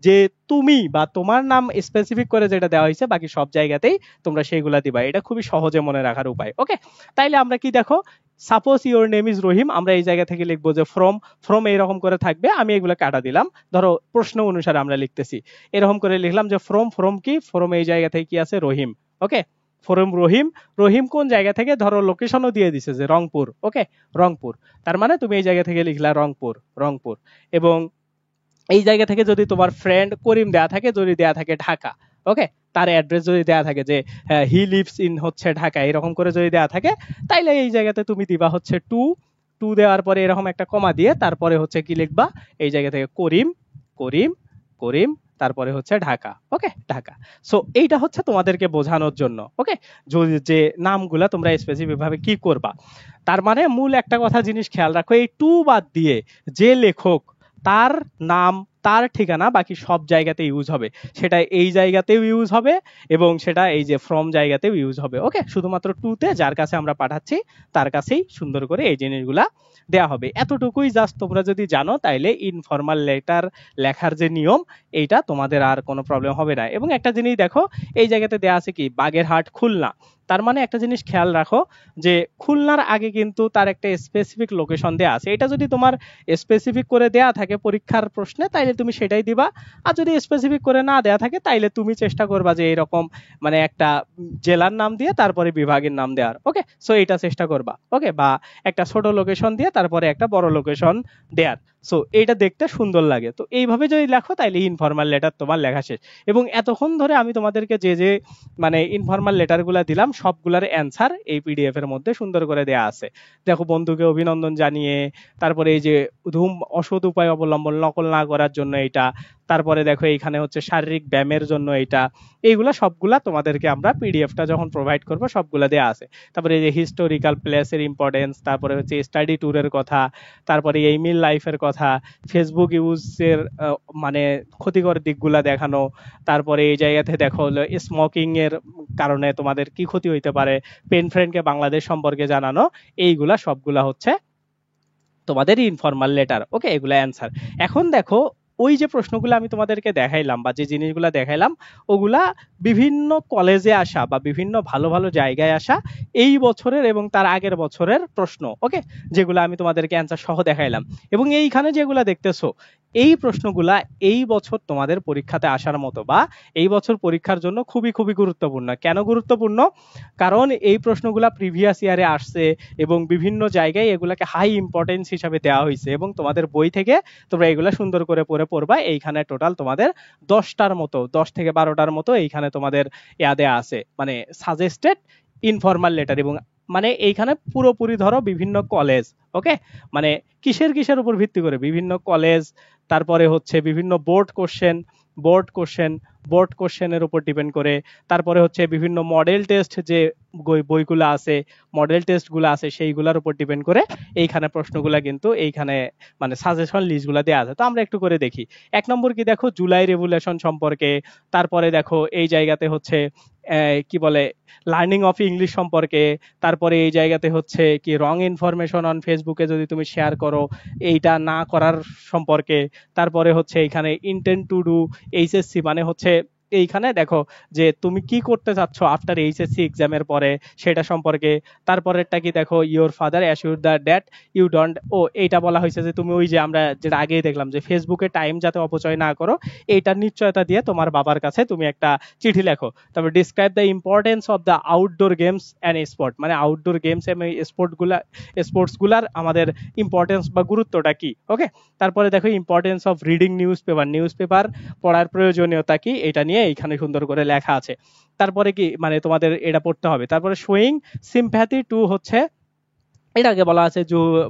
যে তুমি বা তোমার নাম স্পেসিফিক করে যেটা দেওয়া হয়েছে, বাকি সব জায়গাতেই তোমরা সেইগুলা দিবা। এটা খুবই সহজে মনে রাখার উপায়। ওকে, তাইলে আমরা কি দেখো, সাপোজ ইওর নেম ইজ রহিম, আমরা এই জায়গা থেকে লিখবো যে ফ্রম, ফ্রম এইরকম করে থাকবে, আমি এগুলো কাটা দিলাম, ধরো প্রশ্ন অনুসারে আমরা লিখতেছি, এরকম করে লিখলাম যে ফ্রম, ফ্রম কি, ফ্রম এই জায়গা থেকে কি আছে, রহিম। ওকে, ফ্রম রহিম, রহিম কোন জায়গা থেকে, ধরো লোকেশনও দিয়ে দিছে যে রংপুর। ওকে, রংপুর, তার মানে তুমি এই জায়গা থেকে লিখলা রংপুর, রংপুর। এবং এই জায়গা থেকে যদি তোমার ফ্রেন্ড করিম দেয়া থাকে, যদি দেয়া থাকে ঢাকা, ওকে, তার অ্যাড্রেস যদি দেয়া থাকে যে হি লিভস ইন হচ্ছে ঢাকা, এরকম করে যদি দেয়া থাকে, তাইলে এই জায়গাতে তুমি দিবা হচ্ছে টু, টু দেওয়ার পরে এরকম একটা কমা দিয়ে তারপরে হচ্ছে কি লিখবা, এই জায়গা থেকে করিম, করিম, করিম, তারপরে হচ্ছে ঢাকা। ওকে, ঢাকা। সো এইটা হচ্ছে তোমাদেরকে বোঝানোর জন্য। ওকে, যে নামগুলা তোমরা স্পেসিফিক ভাবে কি করবা। তার মানে মূল একটা কথা জিনিস খেয়াল রাখো, এই টু বাদ দিয়ে যে লেখক, তার নাম, তার ঠিকানা বাকি সব জায়গাতে ইউজ হবে। সেটা এই জায়গাতেও ইউজ হবে এবং সেটা এই যে ফ্রম জায়গাতেও ইউজ হবে। ওকে, শুধুমাত্র টুতে যার কাছে আমরা পাঠাচ্ছি তার কাছেই সুন্দর করে এই জিনিসগুলা দেয়া হবে। এতটুকুই জাস্ট তোমরা যদি জানো, তাইলে ইনফর্মাল লেটার লেখার যে নিয়ম, এইটা তোমাদের আর কোনো প্রবলেম হবে না। এবং একটা জিনিস দেখো, এই জায়গাতে দেয়া আছে কি বাগেরহাট, খুলনা, তার মানে একটা জিনিস খেয়াল রাখো যে খুলনার আগে কিন্তু তার একটা স্পেসিফিক লোকেশন দেয়া আছে। এটা যদি তোমার স্পেসিফিক করে দেয়া থাকে পরীক্ষার প্রশ্নে, তাইলে তুমি সেটাই দিবা। আর যদি স্পেসিফিক করে না দেয়া থাকে, তাইলে তুমি চেষ্টা করবা যে এরকম মানে একটা জেলার নাম দিয়ে তারপরে বিভাগের নাম দেওয়ার। ওকে, সো এটা চেষ্টা করবা। ওকে, বা একটা ছোট লোকেশন দিয়ে তারপরে একটা বড় লোকেশন দেয়ার। সো এইটা দেখতে সুন্দর লাগে। তো এইভাবে যদি লেখো, তাইলে ইনফর্মাল লেটার তোমার লেখা শেষ। এবং এতক্ষণ ধরে আমি তোমাদেরকে যে যে মানে ইনফর্মাল লেটারগুলা দিলাম, সবগুলার অ্যান্সার এই পিডিএফ এর মধ্যে সুন্দর করে দেয়া আছে। দেখো, বন্ধুকে অভিনন্দন জানিয়ে, তারপরে এই যে অসৎ উপায় অবলম্বন নকল না করার জন্য এইটা, তারপরে দেখো এইখানে হচ্ছে শারীরিক ব্যায়ামের জন্য এইটা, এইগুলা সবগুলা তোমাদেরকে আমরা পিডিএফটা যখন প্রোভাইড করব সবগুলা দেয়া আছে। তারপরে এই যে হিস্টোরিক্যাল প্লেসের ইম্পর্টেন্স, তারপরে হচ্ছে স্টাডি ট্যুরের কথা, তারপরে এই মিল লাইফের কথা, ফেসবুক ইউজের মানে ক্ষতিকর দিকগুলা দেখানো, তারপরে এই জায়গাতে দেখো হলো স্মোকিং এর কারণে তোমাদের কি ক্ষতি হইতে পারে, পেন ফ্রেন্ডকে বাংলাদেশ সম্পর্কে জানানো, এইগুলা সবগুলা হচ্ছে তোমাদের ইনফর্মাল লেটার। ওকে, এগুলা অ্যান্সার। এখন দেখো, ওই যে প্রশ্নগুলো আমি তোমাদেরকে দেখাইলাম বা যে জিনিসগুলো দেখাইলাম, ওগুলা বিভিন্ন কলেজে আসা বা বিভিন্ন ভালো ভালো জায়গায় আসা এই বছরের এবং তার আগের বছরের প্রশ্ন। ওকে, যেগুলো আমি তোমাদেরকে অ্যান্সার সহ দেখাইলাম। এবং এইখানে যেগুলা দেখতেছো, এই প্রশ্নগুলা এই বছর তোমাদের পরীক্ষাতে আসার মতো বা এই বছর পরীক্ষার জন্য খুবই খুবই গুরুত্বপূর্ণ। কেন গুরুত্বপূর্ণ? কারণ এই প্রশ্নগুলা প্রিভিয়াস ইয়ারে আসছে এবং বিভিন্ন জায়গায় এগুলাকে হাই ইম্পর্টেন্স হিসাবে দেওয়া হয়েছে, এবং তোমাদের বই থেকে তোমরা এগুলা সুন্দর করে পড়ে পড়বা। এইখানে টোটাল তোমাদের 10টার মতো, 10 থেকে 12টার মতো এইখানে তোমাদের দেয়া আছে, মানে সাজেস্টেড ইনফর্মাল লেটার। এবং মানে এইখানে পুরোপুরি ধরো বিভিন্ন কলেজ, ওকে, মানে কিসের কিসের উপর ভিত্তি করে বিভিন্ন কলেজ, তারপরে হচ্ছে বিভিন্ন board question, board question, board কোশ্চেনের উপর ডিপেন্ড করে, তারপরে হচ্ছে বিভিন্ন মডেল টেস্ট যে বইগুলো আছে, মডেল টেস্টগুলো আছে, সেইগুলোর উপর ডিপেন্ড করে এইখানে প্রশ্নগুলো কিন্তু এইখানে মানে সাজেশন লিস্টগুলো দেওয়া আছে। তো আমরা একটু করে দেখি। 1 নম্বর কি দেখো, জুলাই রেভুলেশন সম্পর্কে। তারপরে দেখো এই জায়গাতে হচ্ছে কি বলে লার্নিং অফ ইংলিশ সম্পর্কে। তারপরে এই জায়গাতে হচ্ছে কি রং ইনফরমেশন অন ফেসবুকে যদি তুমি শেয়ার করো, এইটা না করার সম্পর্কে। তারপরে হচ্ছে এখানে ইন্টেন্ট টু ডু এইচএসসি, মানে হচ্ছে এইখানে দেখো যে তুমি কি করতে চাচ্ছ আফটার এইচএসসি এক্সামের পরে সেটা সম্পর্কে। তারপরেরটা কি দেখো, your father assure the that you don't, ও এইটা বলা হয়েছে যে তুমি ওই যে আমরা যেটা আগেই দেখলাম যে ফেসবুকে টাইম যাতে অপচয় না করো এইটার নিশ্চয়তা দিয়ে তোমার বাবার কাছে তুমি একটা চিঠি লেখো। তারপর describe the importance of the outdoor games and sport, মানে আউটডোর গেমস এবং স্পোর্টসগুলার আমাদের ইম্পর্টেন্স বা গুরুত্বটা কি। ওকে, তারপরে দেখো importance of reading news paper পড়ার প্রয়োজনীয়তা কি, এটা নিয়ে এইখানে সুন্দর করে লেখা আছে। তারপরে কি মানে তোমাদের এটা পড়তে হবে। তারপরে শোয়িং সিম্প্যাথি টু হচ্ছে এটাকে বলা আছে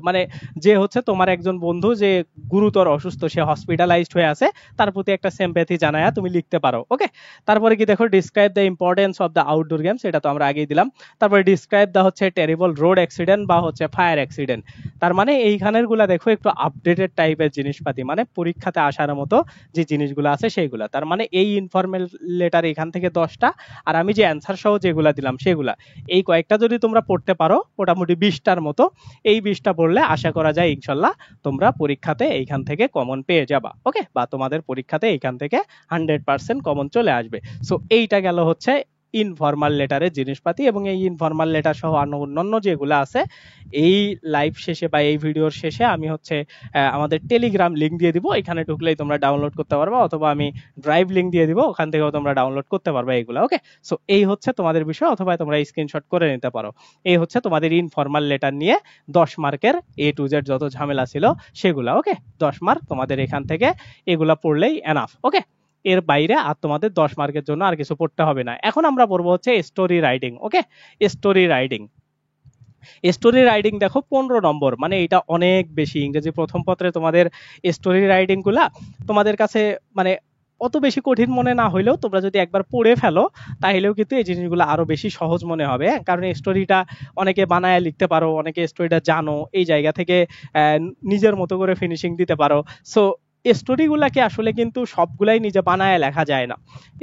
মানে যে হচ্ছে তোমার একজন বন্ধু যে গুরুতর অসুস্থ, সে হসপিটালাইজড হয়ে আছে, তার প্রতি একটা সিম্প্যাথি জানায়া তুমি লিখতে পারো। ওকে, তারপরে কি দেখো describe the importance of the outdoor games, এটা তো আমরা আগেই দিলাম। তারপরে ডিসক্রাইব দ্য হচ্ছে টেরিবল রোড অ্যাক্সিডেন্ট বা হচ্ছে ফায়ার অ্যাক্সিডেন্ট। তার মানে এইখানের গুলা দেখো একটু আপডেটেড টাইপের জিনিসপাতি, মানে পরীক্ষাতে আসার মতো যে জিনিসগুলো আছে সেইগুলা। তার মানে এই ইনফরমেল লেটার এখান থেকে 10টা, আর আমি যে অ্যান্সার সহ যেগুলা দিলাম সেগুলা, এই কয়েকটা যদি তোমরা পড়তে পারো মোটামুটি 20টার মতো, এই 20টা পড়লে আশা করা যায় ইনশাল্লাহ তোমরা পরীক্ষাতে এইখান থেকে কমন পেয়ে যাবা। ওকে, বা তোমাদের পরীক্ষাতে এইখান থেকে 100% কমন চলে আসবে। সো এইটা গেল হচ্ছে ইনফরমাল লেটারের জিনিসপাতি, এবং এই ইনফরমাল লেটার সহ অন্যান্য যেগুলো আছে এই লাইভ শেষে বা এই ভিডিওর শেষে আমি হচ্ছে আমাদের টেলিগ্রাম লিংক দিয়ে দিব, এখানে ঢুকলেই তোমরা ডাউনলোড করতে পারবা, অথবা আমি ড্রাইভ লিংক দিয়ে দিব, ওখান থেকেও তোমরা ডাউনলোড করতে পারবা এইগুলো। ওকে, সো এই হচ্ছে তোমাদের বিষয়, অথবা তোমরা স্ক্রিনশট করে নিতে পারো। এই হচ্ছে তোমাদের ইনফরমাল লেটার নিয়ে 10 মার্কের এ টু জেড যত ঝামেলা ছিল সেগুলা। ওকে, 10 মার্ক তোমাদের এখান থেকে এগুলা পড়লেই এনাফ। ওকে, এর বাইরে আর তোমাদের 10 মার্কের জন্য আর কিছু পড়তে হবে না। এখন আমরা পড়বো হচ্ছে স্টোরি রাইটিং। ওকে, স্টোরি রাইটিং দেখো 15 নম্বর, মানে এটা অনেক বেশি। ইংরেজি প্রথম পত্রে তোমাদের স্টোরি রাইটিং গুলা তোমাদের কাছে মানে অত বেশি কঠিন মনে না হইলেও তোমরা যদি একবার পড়ে ফেলো তাহলেও কিন্তু এই জিনিসগুলো আরো বেশি সহজ মনে হবে। কারণ স্টোরিটা অনেকে বানায় লিখতে পারো, অনেকে স্টোরিটা জানো, এই জায়গা থেকে নিজের মতো করে ফিনিশিং দিতে পারো। সো স্টোরিগুলাকে আসলে কিন্তু সবগুলাই নিজে বানায় লেখা যায় না।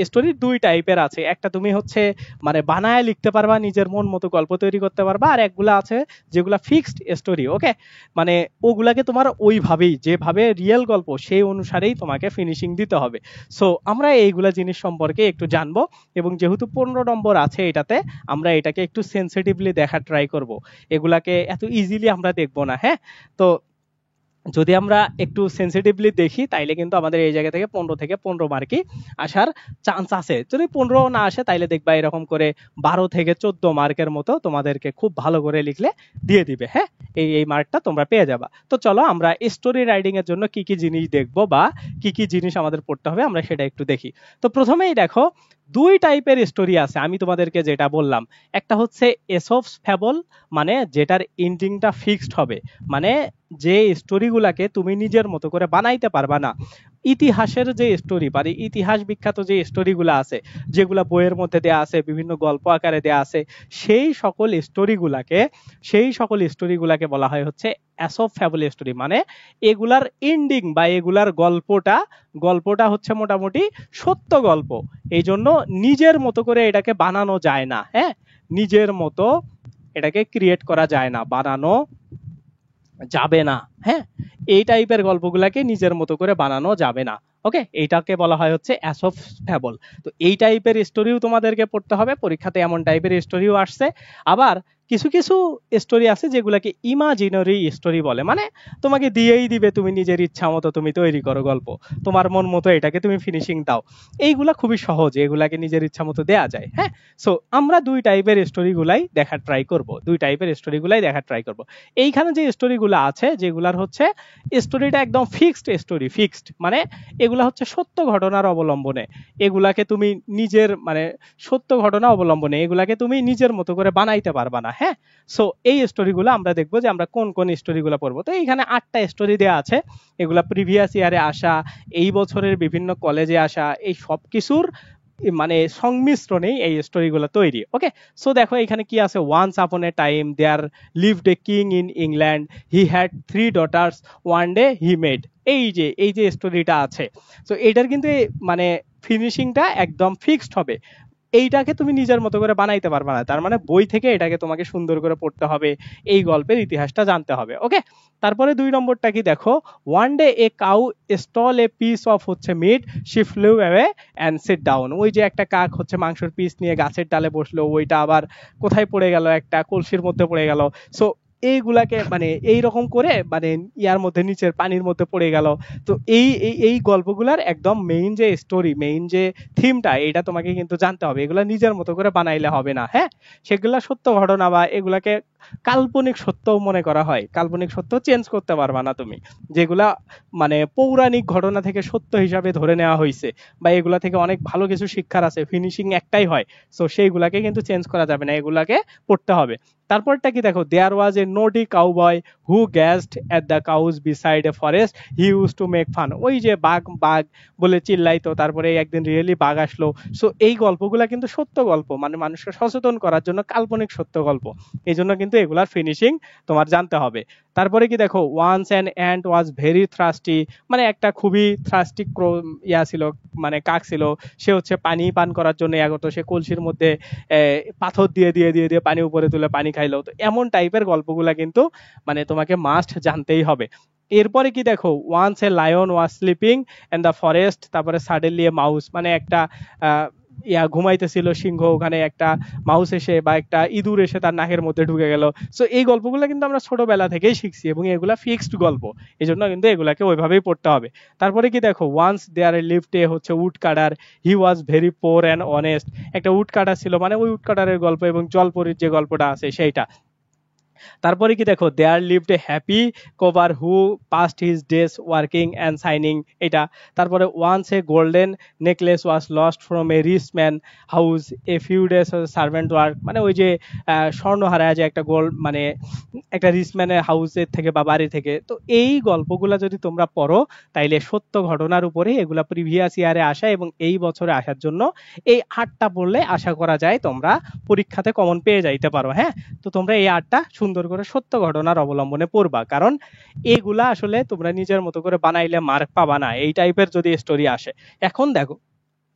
স্টোরি 2 টাইপের আছে, একটা তুমি হচ্ছে মানে বানায় লিখতে পারবা, নিজের মন মতো গল্প তৈরি করতে পারবা, আর একগুলা আছে যেগুলা ফিক্সড স্টোরি। ওকে, মানে ওগুলাকে তোমার ওইভাবেই যেভাবে রিয়েল গল্প সেই অনুসারেই তোমাকে ফিনিশিং দিতে হবে। সো আমরা এইগুলা জিনিস সম্পর্কে একটু জানবো, এবং যেহেতু 15 নম্বর আছে এটাতে, আমরা এটাকে একটু সেন্সিটিভলি দেখার ট্রাই করব, এগুলাকে এত ইজিলি আমরা দেখবো না। হ্যাঁ, তো যদি আমরা একটু সেন্সিটিভলি দেখি তাইলে কিন্তু আমাদের এই জায়গা থেকে 15 থেকে 15 মার্কই আসার চান্স আছে। যদি 15 না আসে তাইলে দেখবা এরকম করে 12 থেকে 14 মার্কের মতো তোমাদেরকে খুব ভালো করে লিখলে দিয়ে দিবে। হ্যাঁ, এই মার্কটা তোমরা পেয়ে যাবা। তো চলো আমরা স্টোরি রাইটিং এর জন্য কি কি জিনিস দেখবো বা কি কি জিনিস আমাদের পড়তে হবে আমরা সেটা একটু দেখি। তো প্রথমেই দেখো 2 টাইপের স্টোরি আছে, আমি তোমাদেরকে যেটা বললাম। একটা হচ্ছে এসোপস ফ্যাবল, মানে যেটার এন্ডিংটা ফিক্সড হবে, মানে যে স্টোরিগুলাকে তুমি নিজের মতো করে বানাইতে পারবা না। ইতিহাসের যে স্টোরি, মানে ইতিহাস বিখ্যাত যে স্টোরিগুলো আছে, যেগুলা বইয়ের মধ্যে দেয়া আছে, বিভিন্ন গল্প আকারে দেয়া আছে, সেই সকল স্টোরিগুলাকে বলা হয় হচ্ছে এসোপ ফ্যাবল স্টোরি। মানে এগুলার এন্ডিং বা এগুলার গল্পটা হচ্ছে মোটামুটি সত্য গল্প, এই জন্য নিজের মতো করে এটাকে বানানো যায় না। হ্যাঁ, নিজের মতো এটাকে ক্রিয়েট করা যায় না, বানানো যাবে না। হ্যাঁ, এই টাইপের গল্পগুলাকে নিজের মতো করে বানানো যাবে না। ওকে, এইটাকে বলা হয় হচ্ছে এসোপ ফ্যাবল। তো এই টাইপের স্টোরিও তোমাদেরকে পড়তে হবে, পরীক্ষাতে এমন টাইপের স্টোরিও আসছে। আবার কিছু কিছু স্টোরি আছে যেগুলাকে ইমাজিনারি স্টোরি বলে, মানে তোমাকে দিয়েই দিবে, তুমি নিজের ইচ্ছা মতো তুমি তৈরি করো গল্প, তোমার মন মতো এটাকে তুমি ফিনিশিং দাও। এইগুলা খুবই সহজ, এগুলাকে নিজের ইচ্ছা মতো দেয়া যায়। হ্যাঁ, সো আমরা 2 টাইপের স্টোরিগুলাই দেখার ট্রাই করব। এইখানে যে স্টোরিগুলো আছে যেগুলার হচ্ছে স্টোরিটা একদম ফিক্সড, মানে এগুলা হচ্ছে সত্য ঘটনার অবলম্বনে, এগুলাকে তুমি এগুলাকে তুমি নিজের মতো করে বানাইতে পারবা না। হ্যাঁ, সো এই স্টোরিগুলো আমরা দেখবো যে আমরা কোন কোন স্টোরিগুলো পড়বো। তো এইখানে 8টা স্টোরি দেওয়া আছে, এগুলা প্রিভিয়াস ইয়ারে আসা, এই বছরের বিভিন্ন কলেজে আসা, এই সব কিছুর মানে সংমিশ্রণেই এই স্টোরিগুলো তৈরি। ওকে, সো দেখো এখানে কি আছে, once upon a time there lived a king in England, he had 3 daughters, one day he made. এই যে স্টোরিটা আছে, তো এটার কিন্তু মানে ফিনিশিংটা একদম ফিক্সড হবে। এইটাকে তুমি নিজের মতো করে বানাইতে পারবে না, তার মানে বই থেকে এটাকে তোমাকে সুন্দর করে পড়তে হবে, এই গল্পের ইতিহাসটা জানতে হবে। ওকে, তারপরে 2 নম্বরটা কি দেখো, one day a cow stole a piece of হচ্ছে meat, she flew away and sit down. ওই যে একটা কাক হচ্ছে মাংসের পিস নিয়ে গাছের ডালে বসলো, ওইটা আবার কোথায় পড়ে গেল, একটা কলসির মধ্যে পড়ে গেল। সো এইগুলাকে মানে এইরকম করে মানে ইয়ার মধ্যে নিচের পানির মধ্যে পড়ে গেল। তো এই গল্পগুলার একদম মেইন যে স্টোরি, মেইন যে থিমটা, এটা তোমাকে কিন্তু জানতে হবে। এগুলা নিজের মতো করে বানাইলে হবে না, হ্যাঁ। সেগুলা সত্য ঘটনা বা এগুলাকে কাল্পনিক সত্য মনে করা হয়, কাল্পনিক সত্য চেঞ্জ করতে পারবা না তুমি। যেগুলা মানে পৌরাণিক ঘটনা থেকে সত্য হিসাবে ধরে নেওয়া হয়েছে বা এগুলা থেকে অনেক ভালো কিছু শিক্ষার আছে, ফিনিশিং একটাই হয়, সো সেইগুলাকে কিন্তু চেঞ্জ করা যাবে না, এগুলাকে পড়তে হবে। তারপরটা কি দেখো, there was a naughty cowboy who gazed at the cows beside a forest, he used to make fun. ওই যে বাঘ বাঘ বলে চিল্লাইতো, তারপরে একদিন রিয়েলি বাঘ আসলো। সো এই গল্পগুলা কিন্তু সত্য গল্প, মানে মানুষকে সচেতন করার জন্য কাল্পনিক সত্য গল্প, এই জন্য কিন্তু এগুলার ফিনিশিং তোমার জানতে হবে। তারপরে কি দেখো, once an ant was very thirsty, মানে একটা খুবই থ্রাস্টি ইয়া ছিল, মানে কাক ছিল, সে হচ্ছে পানি পান করার জন্য আগত, সে কলসির মধ্যে পাথর দিয়ে দিয়ে দিয়ে দিয়ে পানি উপরে তুলে পানি খাইলো। তো এমন টাইপের গল্পগুলা কিন্তু মানে তোমাকে মাস্ট জানতেই হবে। এরপরে কি দেখো, once a lion was sleeping in the forest, তারপরে সাডেনলি এ মাউস, মানে একটা ঘুমাইতেছিল সিংহ, ওখানে একটা মাউস এসে বা একটা ইঁদুর এসে তার নাকের মধ্যে ঢুকে গেল। সো এই গল্পগুলো কিন্তু আমরা ছোটবেলা থেকেই শিখছি এবং এগুলা ফিক্সড গল্প, এই জন্য কিন্তু এগুলাকে ওইভাবেই পড়তে হবে। তারপরে কি দেখো, ওয়ান্স দেয়ার লিভড এ হচ্ছে would cutter, he was very poor and honest. একটা উড কাটার ছিল, মানে ওই উড কাটারের গল্প এবং জলপরীর যে গল্পটা আছে সেইটা। তারপরে কি দেখো, there lived a happy cobbler who passed his days working and সাইনিং, এটা। তারপরে once a golden necklace was lost from a rich man house, a few days servant work, মানে ওই যে স্বর্ণ হারায় যে একটা গোল্ড, মানে একটা রিচ ম্যানের হাউসের থেকে বা বাড়ি থেকে। তো এই গল্পগুলা যদি তোমরা পড়ো, তাইলে সত্য ঘটনার উপরে এগুলা প্রিভিয়াস ইয়ারে আসা এবং এই বছরে আসার জন্য এই 8টা পড়লে আশা করা যায় তোমরা পরীক্ষাতে কমন পেয়ে যাইতে পারো, হ্যাঁ। তো তোমরা এই 8টা সুন্দর করে সত্য ঘটনার অবলম্বনে পড়বা, কারণ এগুলা আসলে তোমরা নিজের মতো করে বানাইলে মার্ক পাবা না, এই টাইপের যদি স্টোরি আসে। এখন দেখো,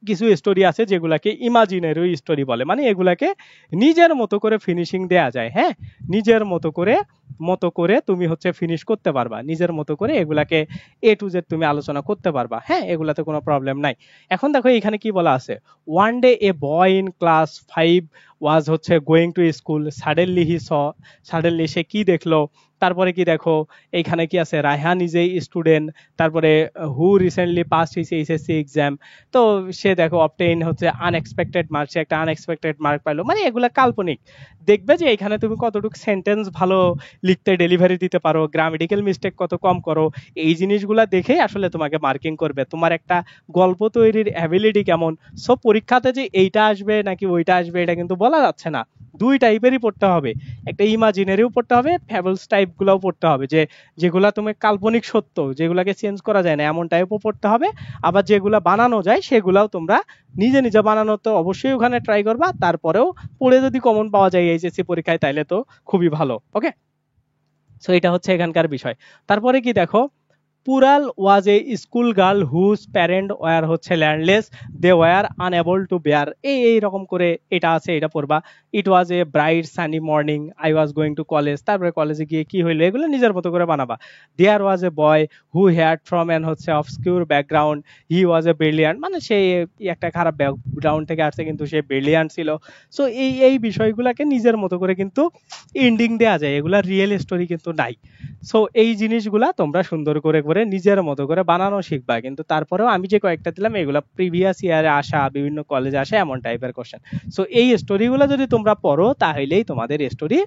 কিছু স্টোরি আছে যেগুলাকে ইমাজিনারি স্টোরি বলে, মানে এগুলাকে নিজের মতো করে ফিনিশিং দেয়া যায়, হ্যাঁ। নিজের মতো করে তুমি হচ্ছে ফিনিশ করতে পারবা, নিজের মতো করে এগুলাকে এ টু জেড তুমি আলোচনা করতে পারবা, হ্যাঁ, এগুলাতে কোনো প্রবলেম নাই। এখন দেখো এখানে কি বলা আছে, one day A boy in class 5 ওয়াজ হচ্ছে গোয়িং টু স্কুল, সাডেনলি সে কি দেখলো। তারপরে কি দেখো, এইখানে কি আছে, রায়হান ইজ এ স্টুডেন্ট, তারপরে হু recently pass his HSC exam. তো সে দেখো অবটেইন হচ্ছে আনএক্সপেক্টেড মার্ক, সে একটা আনএক্সপেক্টেড মার্ক পাইলো, মানে এগুলা কাল্পনিক। দেখবে যে এখানে তুমি কতটুকু সেন্টেন্স ভালো লিখতে ডেলিভারি দিতে পারো, গ্রামেটিক্যাল মিস্টেক কত কম করো, এই জিনিসগুলা দেখেই আসলে তোমাকে মার্কিং করবে, তোমার একটা গল্প তৈরির অ্যাবিলিটি কেমন। সব পরীক্ষাতে যে এইটা আসবে নাকি ওইটা আসবে এটা কিন্তু বলা যাচ্ছে না, দুই টাইপেরই পড়তে হবে, একটা ইমাজিনারিও পড়তে হবে, ফ্যাবলস টাইপ গুলাও পড়তে হবে, যে যেগুলা তুমি কাল্পনিক সত্য, যেগুলাকে চেঞ্জ করা যায় না এমন টাইপও পড়তে হবে। আবার যেগুলা বানানো যায় সেগুলাও তোমরা নিজে নিজে বানানো তো অবশ্যই ওখানে ট্রাই করবা, তারপরেও পড়ে যদি কমন পাওয়া যায় এইচএসসি পরীক্ষায় তাইলে তো খুবই ভালো। ওকে, সো এটা হচ্ছে এখানকার বিষয়। তারপরে কি দেখো, Parul was a school girl whose parent were হচ্ছে landless, they were unable to bear, এই রকম করে এটা আছে, এটা পড়বা। It was a bright sunny morning, I was going to college, তারপরে কলেজে গিয়ে কি হইলো, এগুলো নিজের মতো করে বানাবা। There was a boy who had from an হচ্ছে obscure background, he was a brilliant, মানে সে একটা খারাপ ব্যাকগ্রাউন্ড থেকে আসছে কিন্তু সে ব্রিলিয়ান্ট ছিল। সো এই বিষয়গুলোকে নিজের মতো করে কিন্তু এন্ডিং দেয়া যায়, এগুলা রিয়েল স্টোরি কিন্তু নাই। সো এই জিনিসগুলা তোমরা সুন্দর করে করে নিজের মতো করে বানানো শিখবা, কিন্তু তারপরেও আমি যে কয়েকটা দিলাম এগুলা প্রিভিয়াস ইয়ারে আসা, বিভিন্ন কলেজে আসা এমন টাইপের কোশ্চেন। সো এই স্টোরিগুলো যদি তোমরা পড়ো তাহলেই তোমাদের স্টোরি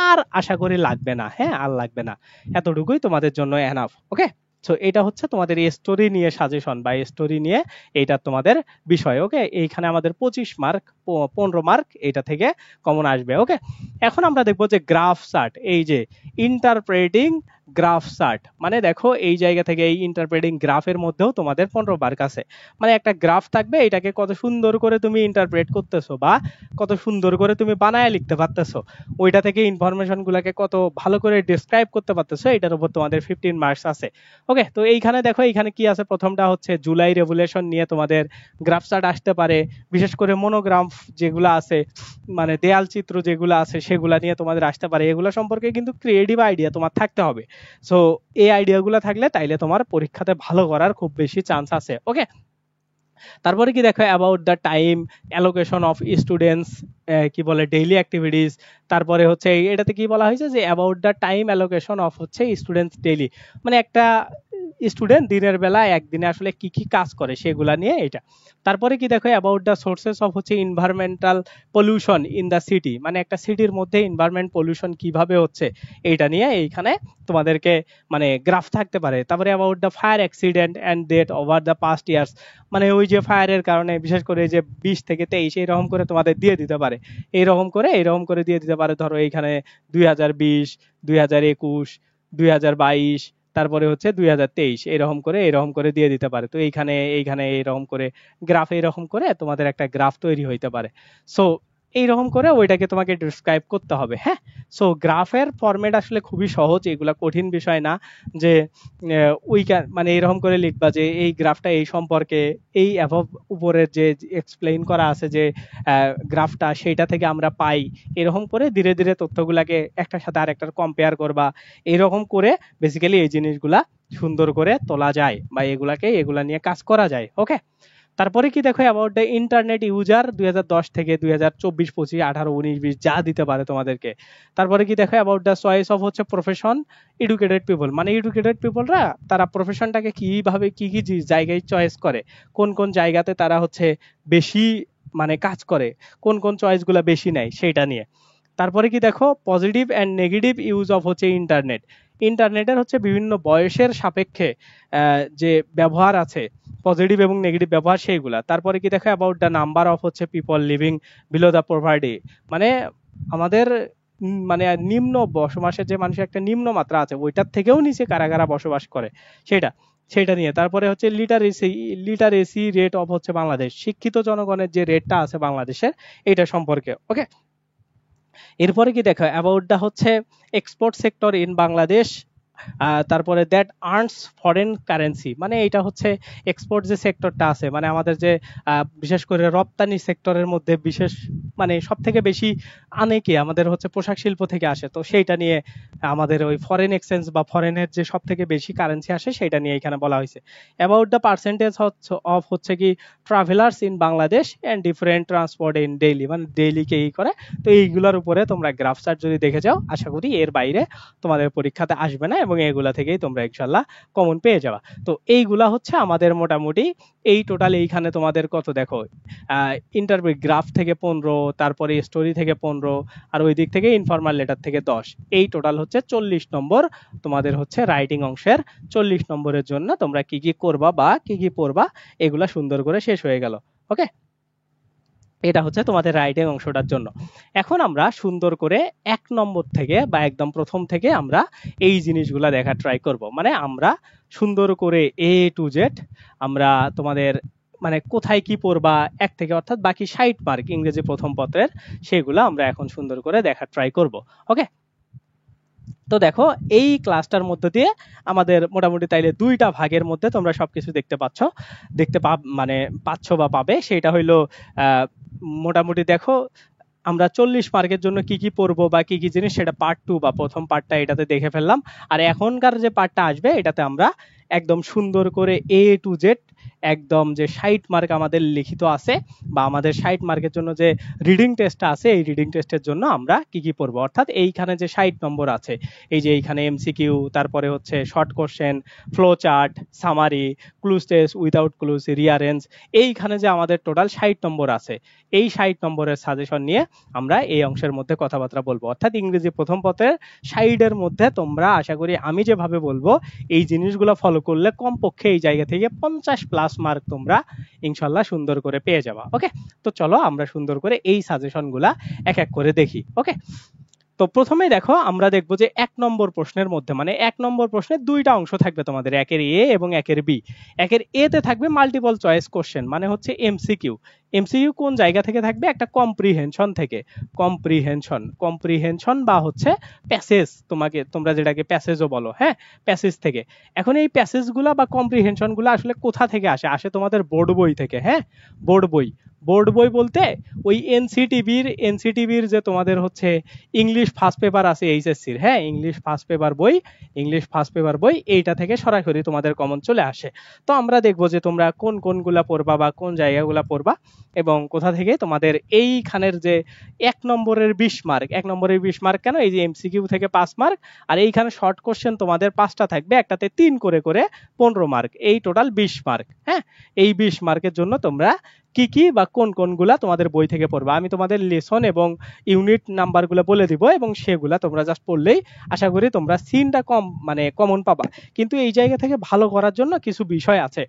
আর আশা করি লাগবে না, হ্যাঁ, আর লাগবে না, এতটুকুই তোমাদের জন্য এনাফ। ওকে, সো এটা হচ্ছে তোমাদের স্টোরি নিয়ে সাজেশন বা স্টোরি নিয়ে এইটা তোমাদের বিষয়। ওকে, এইখানে আমাদের 25 মার্ক, 15 মার্ক এটা থেকে কমন আসবে। ওকে, এখন আমরা দেখবো যে গ্রাফ চার্ট, এই যে ইন্টারপ্রেটিং গ্রাফ চার্ট, মানে দেখো এই জায়গা থেকে এই ইন্টারপ্রেটিং গ্রাফের মধ্যেও তোমাদের 15 মার্ক আছে। মানে একটা গ্রাফ থাকবে, এটাকে কত সুন্দর করে তুমি ইন্টারপ্রেট করতেছো বা কত সুন্দর করে তুমি বানায় লিখতে পারতেছো, ওইটা থেকে ইনফরমেশন গুলাকে কত ভালো করে ডিসক্রাইব করতে পারতেছো, এটার উপর তোমাদের 15 মার্কস আছে। ওকে, তো এইখানে দেখো এইখানে কি আছে, প্রথমটা হচ্ছে জুলাই রেভুলেশন নিয়ে তোমাদের গ্রাফ চার্ট আসতে পারে, বিশেষ করে মনোগ্রাফ যেগুলো আছে, মানে দেয়াল চিত্র যেগুলো আছে সেগুলা নিয়ে তোমাদের আসতে পারে। এগুলো সম্পর্কে কিন্তু ক্রিয়েটিভ আইডিয়া তোমার থাকতে হবে। সো এই আইডিয়াগুলো থাকলে তাইলে তোমার পরীক্ষাতে ভালো করার খুব বেশি চান্স আছে। ওকে, তারপরে কি দেখো about the time allocation of students, কি বলে ডেইলি অ্যাক্টিভিটিস। তারপরে হচ্ছে এটাতে কি বলা হয়েছে যে about the time allocation of হচ্ছে স্টুডেন্টস ডেইলি, মানে একটা স্টুডেন্ট দিনের বেলা একদিনে আসলে কি কি কাজ করে সেগুলা নিয়ে এটা। তারপরে কি দেখো অ্যাবাউট দ্য সোর্সেস অফ হচ্ছে environmental pollution in the city, মানে একটা সিটির মধ্যে এনভায়রনমেন্ট পলিউশন কিভাবে হচ্ছে এইটা নিয়ে এইখানে তোমাদেরকে মানে গ্রাফ থাকতে পারে। তারপরে about the fire accident and death over the past years, মানে ওই যে ফায়ারের কারণে বিশেষ করে যে 20 থেকে 23 এইরকম করে তোমাদের দিয়ে দিতে পারে, এইরকম করে দিয়ে দিতে পারে। ধরো এইখানে 2020, 2021, 2022, তারপরে হচ্ছে 2023, এরকম করে দিয়ে দিতে পারে। তো এইখানে এইখানে এরকম করে গ্রাফ এরকম করে তোমাদের একটা গ্রাফ তৈরি হইতে পারে। সো এইরকম করে ওইটাকে তোমাকে ডিসক্রাইব করতে হবে। হ্যাঁ, সো গ্রাফের ফরম্যাট আসলে খুবই সহজ, এগুলা কঠিন বিষয় না যে মানে এরকম করে লিখবা যে এই গ্রাফটা এই সম্পর্কে, এই অ্যাভব উপরের যে এক্সপ্লেইন করা আছে যে গ্রাফটা সেইটা থেকে আমরা পাই, এরকম করে ধীরে ধীরে তথ্যগুলাকে একটার সাথে আরেকটার কম্পেয়ার করবা। এরকম করে বেসিক্যালি এই জিনিসগুলা সুন্দর করে তোলা যায় বা এগুলা নিয়ে কাজ করা যায়। ওকে, তারপরে কি দেখো অ্যাবাউট দ্য ইন্টারনেট ইউজার 2010 থেকে 2024, 25, 18, 19, 20 যা দিতে পারে তোমাদেরকে। তারপরে কি দেখো অ্যাবাউট দ্য চয়েস অফ হচ্ছে প্রফেশন এডুকেটেড পিপল, মানে এডুকেটেড পিপলরা তারা প্রফেশনটাকে কিভাবে কি কি জায়গায় চয়েস করে, কোন কোন জায়গাতে তারা হচ্ছে বেশি মানে কাজ করে, কোন কোন চয়েসগুলো বেশি নেয় সেইটা নিয়ে। তারপরে কি দেখো positive and negative use of হচ্ছে ইন্টারনেটের হচ্ছে বিভিন্ন বয়সের সাপেক্ষে যে ব্যবহার আছে, পজিটিভ এবং নেগেটিভ ব্যবহার সেইগুলা। তারপরে কি দেখো অ্যাবাউট দ্য নাম্বার অফ হচ্ছে people living below the poverty, মানে আমাদের মানে নিম্ন বসবাসের যে মানুষের একটা নিম্ন মাত্রা আছে ওইটার থেকেও নিচে কারা কারা বসবাস করে সেটা সেটা নিয়ে। তারপরে হচ্ছে লিটারেসি রেট অফ হচ্ছে বাংলাদেশ, শিক্ষিত জনগণের যে রেটটা আছে বাংলাদেশের এটা সম্পর্কে। ওকে, এরপরে কি দেখো অ্যাবাউট দা হচ্ছে এক্সপোর্ট সেক্টর ইন বাংলাদেশ, তারপরে দ্যাট আর্নস ফরেন কারেন্সি, মানে এটা হচ্ছে এক্সপোর্ট যে সেক্টরটা আছে, মানে আমাদের যে বিশেষ করে রপ্তানি সেক্টরের মধ্যে বিশেষ মানে সব থেকে বেশি আনে কি আমাদের হচ্ছে পোশাক শিল্প থেকে আসে। তো সেইটা নিয়ে আমাদের ওই ফরেন এক্সচেঞ্জ বা ফরেনের যে সব থেকে বেশি কারেন্সি আসে সেটা নিয়ে এখানে বলা হয়েছে। অ্যাবাউট দ্য পার্সেন্টেজ অফ হচ্ছে কি travellers in Bangladesh and different transport in daily, মানে ডেইলি কে ই করে। তো এইগুলোর উপরে তোমরা গ্রাফ চার্ট যদি দেখে যাও আশা করি এর বাইরে তোমাদের পরীক্ষাতে আসবে না এবং এগুলা থেকেই তোমরা ইনশাল্লাহ কমন পেয়ে যাবা। তো এইগুলা হচ্ছে আমাদের মোটামুটি এই টোটাল এইখানে তোমাদের কত দেখো ইন্টারভিউ গ্রাফ থেকে 15, তারপরে স্টোরি থেকে 15, আর ওই দিক থেকে ইনফরমাল লেটার থেকে 10, এই টোটাল হচ্ছে 40 নম্বর তোমাদের হচ্ছে রাইটিং অংশের। 40 নম্বরের জন্য তোমরা কি কি করবা বা কি কি পড়বা এগুলা সুন্দর করে শেষ হয়ে গেল। ওকে, এটা হচ্ছে তোমাদের রাইটিং অংশটার জন্য। এখন আমরা সুন্দর করে 1 নম্বর থেকে বা একদম প্রথম থেকে আমরা এই জিনিসগুলা দেখা ট্রাই করব, মানে আমরা সুন্দর করে এ টু জেড আমরা তোমাদের মানে কোথায় কি পড়বা এক থেকে অর্থাৎ বাকি 60 মার্ক ইংরেজি প্রথম পত্রের সেগুলো আমরা এখন সুন্দর করে দেখা ট্রাই করব। ওকে, তো দেখো এই ক্লাসটার মধ্যে দিয়ে আমাদের মোটামুটি তাইলে 2টা ভাগের মধ্যে তোমরা সবকিছু মানে পাচ্ছ বা পাবে। সেটা হইলো মোটামুটি দেখো আমরা 40 মার্কের জন্য কি কি পড়বো বা কি কি জিনিস সেটা পার্ট 2 বা প্রথম পার্টটা এটাতে দেখে ফেললাম। আর এখনকার যে পার্টটা আসবে এটাতে আমরা একদম সুন্দর করে এ টু জেড একদম যে 60 মার্ক আমাদের লিখিত আছে বা আমাদের 60 মার্কের জন্য যে রিডিং টেস্টটা আছে এই রিডিং টেস্টের জন্য আমরা কি কি পড়বো, অর্থাৎ এইখানে যে 60 নম্বর আছে এই যে এইখানে এমসিকিউ, তারপরে হচ্ছে short question, flow chart, summary, clues test without clues, rearrange, এইখানে যে আমাদের টোটাল 60 নম্বর আছে এই 60 নম্বরের সাজেশন নিয়ে আমরা এই অংশের মধ্যে কথাবার্তা বলবো। অর্থাৎ ইংরেজি প্রথম পত্রের 60 এর মধ্যে তোমরা আশা করি আমি যেভাবে বলবো এই জিনিসগুলো ফলো করলে কমপক্ষে এই জায়গা থেকে 50+ মার্ক তোমরা ইনশাল্লাহ সুন্দর করে পেয়ে যাবা। ওকে, তো চলো আমরা সুন্দর করে এই সাজেশনগুলা এক এক করে দেখি। ওকে, তো প্রথমেই দেখো আমরা দেখবো যে 1 নম্বর প্রশ্নের মধ্যে, মানে 1 নম্বর প্রশ্নের দুইটা অংশ থাকবে তোমাদের, একের এ এবং একের বি। একের এ তে থাকবে মাল্টিপল চয়েস কোশ্চেন, মানে হচ্ছে এমসিকিউ। এমসিকিউ কোন জায়গা থেকে থাকবে? একটা কম্প্রিহেনশন থেকে। কম্প্রিহেনশন বা হচ্ছে প্যাসেজ, তোমরা যেটাকে প্যাসেজও বলো, হ্যাঁ, প্যাসেজ থেকে। এখন এই প্যাসেজগুলো বা কম্প্রিহেনশনগুলো আসলে কোথা থেকে আসে তোমাদের বোর্ড বই থেকে, হ্যাঁ, বোর্ড বই বলতে ওই এনসিটিভির যে তোমাদের হচ্ছে ইংলিশ ফার্স্ট পেপার আছে এইচএসসির, হ্যাঁ, ইংলিশ ফার্স্ট পেপার বই এইটা থেকে সরাসরি তোমাদের কমন চলে আসে। তো আমরা দেখবো যে তোমরা কোনগুলা পড়বা বা কোন জায়গাগুলা পড়বা এবং কোথা থেকে তোমাদের এইখানের যে 1 নম্বরের 20 মার্ক কেন, এই যে এমসিকিউ থেকে 5 মার্ক, আর এইখানে শর্ট কোশ্চেন তোমাদের 5টা থাকবে, একটাতে 3 করে 15 মার্ক, এই টোটাল 20 মার্ক। হ্যাঁ, এই 20 মার্কের জন্য তোমরা কি বা কোনগুলা তোমাদের বই থেকে পড়বা, আমি তোমাদের লেসন এবং ইউনিট নাম্বারগুলো বলে দিব এবং সেগুলা তোমরা জাস্ট পড়লেই আশা করি তোমরা সিনটা কমন পাবা। কিন্তু এই জায়গা থেকে ভালো করার জন্য কিছু বিষয় আছে।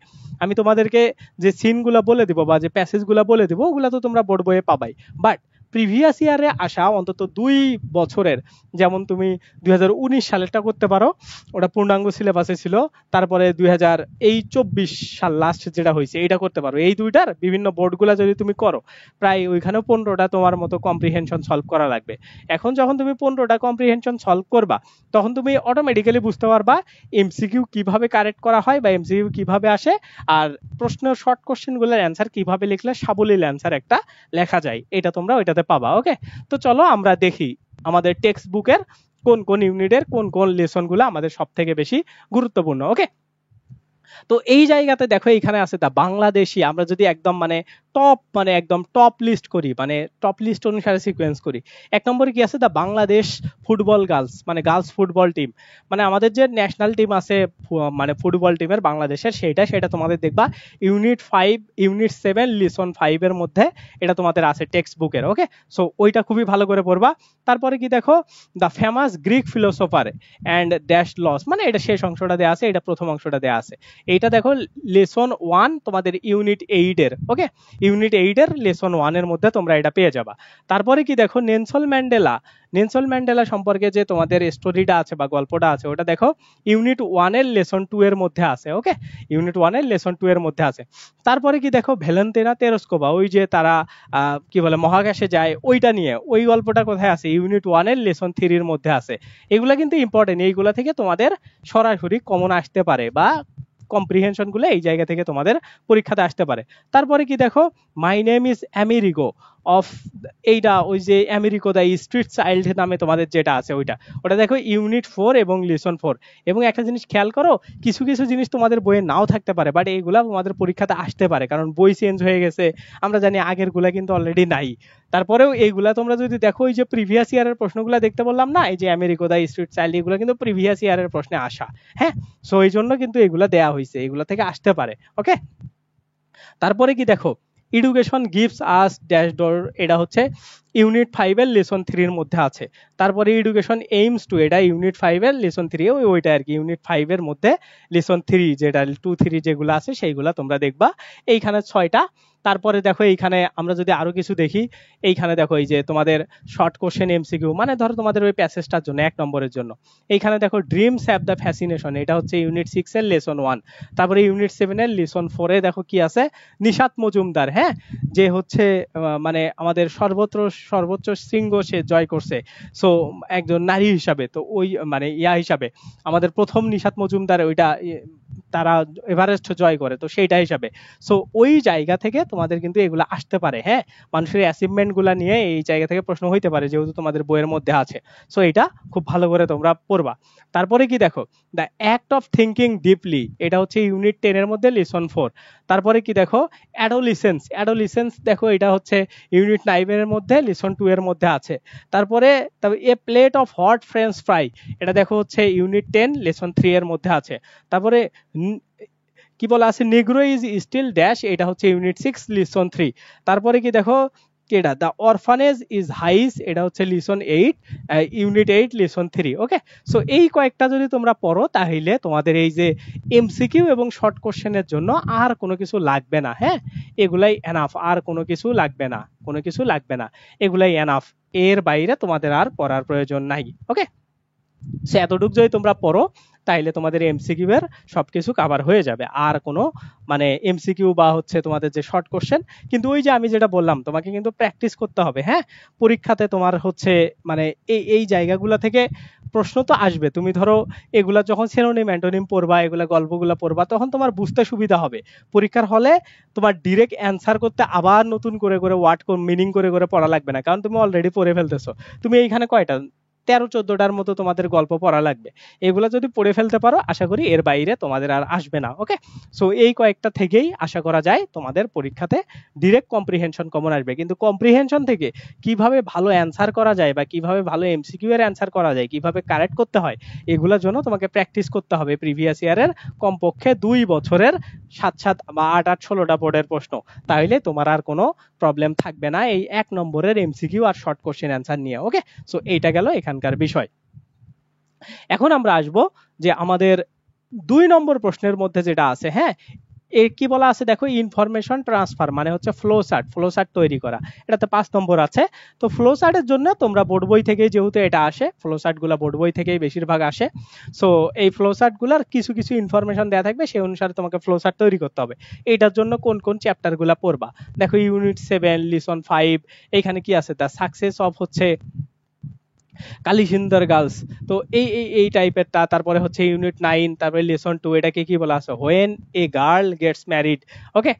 আমি তোমাদেরকে যে সিনগুলো বলে দিব বা যে প্যাসেজগুলো বলে দিব ওগুলা তো তোমরা বোর্ড বইয়ে পাবাই, বাট প্রিভিয়াস ইয়ারে আসা অন্তত 2 বছরের, যেমন তুমি 2019 সালেরটা করতে পারো, ওটা পূর্ণাঙ্গ সিলেবাসে ছিল। তারপরে 2024 সাল লাস্ট যেটা হয়েছে এটা করতে পারো। এই দুইটার বিভিন্ন বোর্ডগুলো যদি তুমি করো, প্রায় ওইখানেও 15টা তোমার মতো কম্প্রিহেনশন সলভ করা লাগবে। এখন যখন তুমি 15টা কম্প্রিহেনশন সলভ করবা, তখন তুমি অটোমেটিক্যালি বুঝতে পারবা এমসিকিউ কিভাবে কারেক্ট করা হয় বা এমসিকিউ কিভাবে আসে, আর প্রশ্নের শর্ট কোশ্চেনগুলোর অ্যান্সার কিভাবে লিখলে সাবলীল অ্যান্সার একটা লেখা যায়, এটা তোমরা ওইটাতে পাবা। ওকে, তো চলো আমরা দেখি আমাদের টেক্সট বুকের কোন ইউনিটের কোন লেসনগুলো আমাদের সব থেকে বেশি গুরুত্বপূর্ণ। ওকে, তো এই জায়গাতে দেখো এখানে আছে দা বাংলাদেশি। আমরা যদি একদম একদম টপ লিস্ট করি, মানে টপ লিস্ট অনুসারে সিকোয়েন্স করি, 1 নম্বরে কি আছে? দা বাংলাদেশ ফুটবল গার্লস, মানে গার্লস ফুটবল টিম, মানে আমাদের যে ন্যাশনাল টিম আছে মানে ফুটবল টিমের বাংলাদেশের, সেটা তোমাদের দেখবা ইউনিট 5 ইউনিট 7 লিসন 5 এর মধ্যে এটা তোমাদের আছে টেক্সট বুকের। ওকে, সো ওইটা খুবই ভালো করে পড়বা। তারপরে কি দেখো, the famous Greek philosopher and dash loss, মানে এটা শেষ অংশটা দেয়া আছে, এটা প্রথম অংশটা দেয়া আছে। এইটা দেখো লেসন 1 তোমাদের ইউনিট 8 এর। ওকে, ইউনিট 8 এর লেসন 1 এর মধ্যে তোমরা এটা পেয়ে যাবা। তারপরে কি দেখো, নেলসন ম্যান্ডেলা সম্পর্কে যে তোমাদের স্টোরিটা আছে বা গল্পটা আছে, ওটা দেখো ইউনিট 1 এর লেসন 2 এর মধ্যে আছে। ওকে, ইউনিট 1 এর লেসন 2 এর মধ্যে আছে। তারপরে কি দেখো, ভ্যালেন্তিনা তেরস্কোভা, ওই যে তারা কি বলে মহাকাশে যায়, ওইটা নিয়ে ওই গল্পটা কোথায় আছে? ইউনিট 1 এর লেসন 3 এর মধ্যে আছে। এগুলা কিন্তু ইম্পর্টেন্ট, এইগুলা থেকে তোমাদের সরাসরি কমন আসতে পারে বা কম্প্রিহেনশন গুলো এই জায়গা থেকে তোমাদের পরীক্ষাতে আসতে পারে। তারপরে কি দেখো, my name is America of, এইটা ওই যে আমেরিকো দা স্ট্রিট চাইল্ড নামে তোমাদের যেটা আছে ওটা দেখো ইউনিট 4 এবং লেসন 4। এবং একটা জিনিস খেয়াল করো, কিছু জিনিস তোমাদের বইয়ে নাও থাকতে পারে, বাট এইগুলা তোমাদের পরীক্ষাতে আসতে পারে, কারণ বই চেঞ্জ হয়ে গেছে, আমরা জানি আগের গুলা কিন্তু অলরেডি নাই। তারপরেও এইগুলা তোমরা যদি দেখো, ওই যে প্রিভিয়াস ইয়ারের প্রশ্নগুলো দেখতে বললাম না, এই যে আমেরিকো দা স্ট্রিট চাইল্ড, এগুলো কিন্তু প্রিভিয়াস ইয়ারের প্রশ্নে আসা। হ্যাঁ, সো এই জন্য কিন্তু এগুলা দেয়া হয়েছে, এগুলা থেকে আসতে পারে। ওকে, তারপরে কি দেখো, এডুকেশন গিভস আস ড্যাশ ডোর, এটা হচ্ছে ইউনিট 5 এর লেসন 3 এর মধ্যে আছে। তারপরে এডুকেশন এইমস টু, এটা ইউনিট 5 এর লেসন 3, ওইটা আর কি ইউনিট 5 এর মধ্যে লেসন 3, যেটা 2 3 যেগুলো আছে সেইগুলা তোমরা দেখবা, এইখানে 6টা। তারপরে দেখো এইখানে আমরা যদি আরো কিছু দেখি, এইখানে দেখো এই যে তোমাদের শর্ট কোশ্চেন এমসিকিউ, মানে ধরো তোমাদের ওই প্যাসেজটার জন্য 1 নম্বরের জন্য, এইখানে দেখো ড্রিমস হ্যাভ দ্য ফ্যাসিনেশন, এটা হচ্ছে ইউনিট 6 এর লেসন 1। তারপরে ইউনিট 7 এর লেসন 4 এ দেখো কি আছে, নিশাত মজুমদার, হ্যাঁ, যে হচ্ছে মানে আমাদের সর্বোচ্চ শৃঙ্গ সে জয় করছে, সো একজন নারী হিসাবে, তো ওই মানে হিসাবে আমাদের প্রথম নিশাত মজুমদার, ওইটা তারা এভারেস্ট জয় করে, তো সেইটা হিসাবে। সো ওই জায়গা থেকে তোমাদের কিন্তু এগুলো আসতে পারে। হ্যাঁ, মানুষের অ্যাচিভমেন্ট গুলা নিয়ে এই জায়গা থেকে প্রশ্ন হইতে পারে, যেহেতু তোমাদের বইয়ের মধ্যে আছে। সো এটা খুব ভালো করে তোমরা পড়বা। তারপরে কি দেখো, the act of thinking deeply, এটা হচ্ছে ইউনিট 10 এর মধ্যে লেসন 4। তারপরে কি দেখো, অ্যাডোলিসেন্স দেখো এটা হচ্ছে ইউনিট 9 এর মধ্যে লেসন 2 এর মধ্যে আছে। তারপরে a plate of hot French fry, এটা দেখো হচ্ছে ইউনিট 10 লেসন 3 এর মধ্যে আছে। তারপরে কি বলা আছে, নেগ্রো ইজ স্টিল ড্যাশ, এটা হচ্ছে ইউনিট 6 লেসন 3। তারপরে কি দেখো, কেডা দ্য অরফানেজ ইজ হাইস, এটা হচ্ছে লিসন 8 ইউনিট 8 লিসন 3। ওকে, সো এই কয়েকটা যদি তোমরা পড়ো তাহলে তোমাদের এই যে এমসিকিউ এবং শর্ট কোশ্চেনের জন্য আর কোনো কিছু লাগবে না। হ্যাঁ, এগুলাই এনাফ, আর কোনো কিছু লাগবে না, কোনো কিছু লাগবে না, এগুলাই এনাফ, এর বাইরে তোমাদের আর পড়ার প্রয়োজন নাই। ওকে, সে এতটুকু যদি তোমরা পড়ো তাইলে তোমাদের এমসিকিউ এর সবকিছু কভার হয়ে যাবে, আর কোনো মানে এমসিকিউ বা হচ্ছে তোমাদের যে শর্ট কোশ্চেন, কিন্তু ওই যে আমি যেটা বললাম তোমাকে কিন্তু প্র্যাকটিস করতে হবে। হ্যাঁ, পরীক্ষাতে তোমার হচ্ছে মানে এই এই জায়গাগুলো থেকে প্রশ্ন তো আসবে। তুমি ধরো এগুলা যখন সিনোনিম অ্যান্টোনিম পড়বা, এগুলা গল্পগুলা পড়বা, তখন তোমার বুঝতে সুবিধা হবে। পরীক্ষার হলে তোমার ডিরেক্ট অ্যান্সার করতে আবার নতুন করে করে ওয়ার্ড মিনিং করে করে পড়া লাগবে না, কারণ তুমি অলরেডি পড়ে ফেলতেছো। তুমি এইখানে কয়টা 13-14টার মতো তোমাদের গল্প পড়া লাগবে, এগুলো যদি পড়ে ফেলতে পারো আশা করি এর বাইরে তোমাদের আর আসবে না। ওকে, সো এই কয়েকটা থেকেই আশা করা যায় তোমাদের পরীক্ষাতে ডিরেক্ট কম্প্রিহেনশন কমন আসবে। কিন্তু কম্প্রিহেনশন থেকে কিভাবে ভালো অ্যান্সার করা যায় বা কিভাবে ভালো এমসিকিউ এর অ্যান্সার করা যায়, কিভাবে কারেক্ট করতে হয়, এগুলোর জন্য তোমাকে প্র্যাকটিস করতে হবে প্রিভিয়াস ইয়ারের কমপক্ষে 2 বছরের 7 বা 8 16টা বোর্ডের প্রশ্ন, তাহলে তোমার আর কোনো প্রবলেম থাকবে না এই 1 নম্বরের এমসিকিউ আর শর্ট কোশ্চেন অ্যান্সার নিয়ে। ওকে, সো এইটা গেল এখানকার বিষয়। এখন আমরা আসব যে আমাদের 2 নম্বর প্রশ্নের মধ্যে যেটা আছে, হ্যাঁ, এর কি বলা আছে দেখো, ইনফরমেশন ট্রান্সফার মানে হচ্ছে ফ্লো চার্ট তৈরি করা, এটাতে 5 নম্বর আছে। তো ফ্লো চার্টের জন্য তোমরা বোর্ড বই থেকে যেহেতু এটা আসে, ফ্লো চার্ট গুলা বোর্ড বই থেকেই বেশিরভাগ আসে। সো এই ফ্লো চার্ট গুলার কিছু কিছু ইনফরমেশন দেওয়া থাকবে, সেই অনুসারে তোমাকে ফ্লো চার্ট তৈরি করতে হবে। এটার জন্য কোন কোন চ্যাপ্টার গুলা পড়বা দেখো, ইউনিট 7 লিসন 5, এইখানে কি আছে, দ্য সাকসেস অফ হচ্ছে কালিসিন্দর গার্লস, তো এই এই এই টাইপেরটা। তারপরে হচ্ছে ইউনিট 9, তারপরে লেসন 2, এটাকে কি বলা আছে, when a girl gets married. Okay,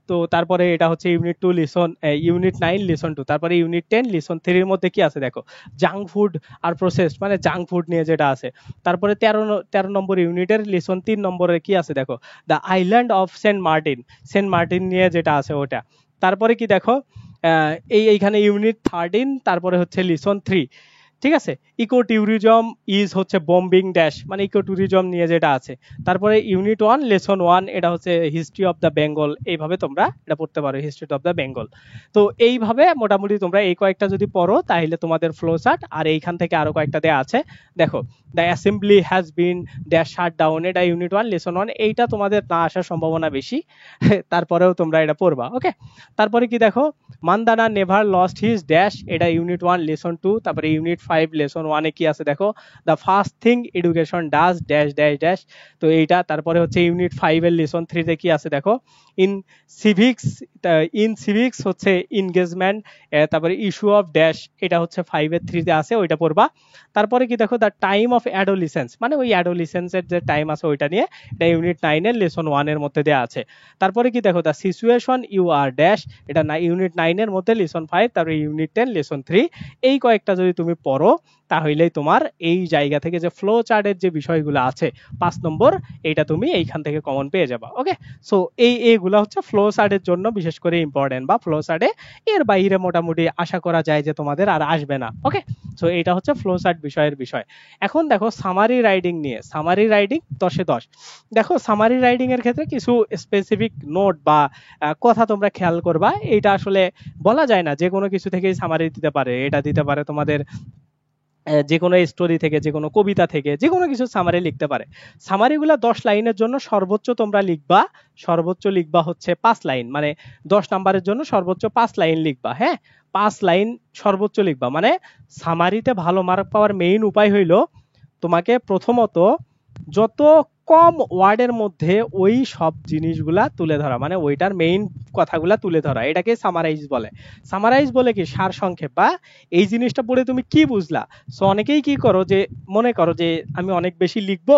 তো তারপরে এটা হচ্ছে ইউনিট 2 লিসন, ইউনিট 9 লিসন 2, তারপরে ইউনিট 10 লিসন 3 এর মধ্যে কি আছে দেখো, জাঙ্ক ফুড আর প্রসেসড মানে জাঙ্ক ফুড নিয়ে যেটা আছে। তারপরে 13 নম্বর ইউনিটের লিসন 3 নম্বরে কি আছে দেখো, the island of Saint Martin নিয়ে যেটা আছে ওটা। তারপরে কি দেখো, এইখানে ইউনিট 13, তারপরে হচ্ছে লিসন 3, ঠিক আছে। ইকো ট্যুরিজম ইজ হচ্ছে বম্বিং ড্যাশ মানে ইকো ট্যুরিজম নিয়ে যেটা আছে। তারপরে ইউনিট 1 লেসন 1, এটা হচ্ছে হিস্ট্রি অফ দ্য বেঙ্গল, এইভাবে তোমরা এটা পড়তে পারো, হিস্ট্রি অফ দ্য বেঙ্গল। তো এইভাবে মোটামুটি তোমরা এই কয়েকটা যদি পড়ো তাহলে তোমাদের ফ্লো চার্ট, আর এইখান থেকে আরো কয়েকটা দেয়া আছে দেখো, the assembly has been dash shut down, এটা ইউনিট 1 লেসন 1, এইটা তোমাদের না আসার সম্ভাবনা বেশি, তারপরেও তোমরা এটা পড়বা। ওকে, তারপরে কি দেখো, Mandanna never lost his dash, এটা ইউনিট 1 লেসন 2, তারপরে ইউনিট 5 লেসন 1 এ কি আছে দেখো, the first thing education does dash dash dash, তো এইটা। তারপরে হচ্ছে ইউনিট 5 এর লেসন 3 তে কি আছে দেখো, ইন সিভিক্স হচ্ছে এনগেজমেন্ট, তারপরে ইস্যু অফ ড্যাশ, এটা হচ্ছে 5 এর 3 তে আছে, ওইটা পড়বা। তারপরে কি দেখো, দ্য টাইম অফ অ্যাডোলিসেন্স মানে ওই অ্যাডোলিসেন্সের যে টাইম আছে ওইটা নিয়ে, এটা ইউনিট 9 এর লেসন 1 এর মধ্যে দেয়া আছে। তারপরে কি দেখো, the situation you are dash, এটা ইউনিট 9 এর মধ্যে লেসন 5, তারপরে ইউনিট 10 লেসন 3। এই কয়েকটা যদি তুমি পড়ো তাহলেই তোমার এই জায়গা থেকে যে ফ্লো চার্টের যে বিষয়গুলো আছে 5 নম্বর, এইটা তুমি এইখান থেকে কমন পেয়ে যাবা। ওকে, সো এইগুলা হচ্ছে ফ্লো চার্টের জন্য বিশেষ করে ইম্পর্টেন্ট, বা ফ্লো চার্টে এর বাইরে মোটামুটি আশা করা যায় যে তোমাদের আর আসবে না। ওকে, সো এটা হচ্ছে ফ্লো চার্ট বিষয়ের বিষয়। এখন দেখো সামারি রাইডিং নিয়ে, সামারি রাইডিং 10-এ 10। দেখো সামারি রাইডিং এর ক্ষেত্রে কিছু স্পেসিফিক নোট বা কথা তোমরা খেয়াল করবা, এটা আসলে বলা যায় না যে কোনো কিছু থেকেই সামারি দিতে পারে, এটা দিতে পারে তোমাদের যে কোনো স্টোরি থেকে, যে কোনো কবিতা থেকে, যে কোনো কিছু সামারি লিখতে পারে। সামারিগুলা 10 লাইনের জন্য সর্বোচ্চ তোমরা লিখবা হচ্ছে 5 লাইন, মানে 10 নাম্বারের জন্য সর্বোচ্চ 5 লাইন লিখবা। হ্যাঁ, 5 লাইন সর্বোচ্চ লিখবা। মানে সামারিতে ভালো মার্ক পাওয়ার মেইন উপায় হইলো তোমাকে প্রথমত যত কম ওয়ার্ডের মধ্যে ওই সব জিনিসগুলা তুলে ধরা, মানে ওইটার মেইন কথাগুলা তুলে ধরা, এটাকে সামারাইজ বলে। সামারাইজ বলে কি, সার সংক্ষেপ, বা এই জিনিসটা পড়ে তুমি কি বুঝলা। সো অনেকেই কি করো, যে মনে করো যে আমি অনেক বেশি লিখবো,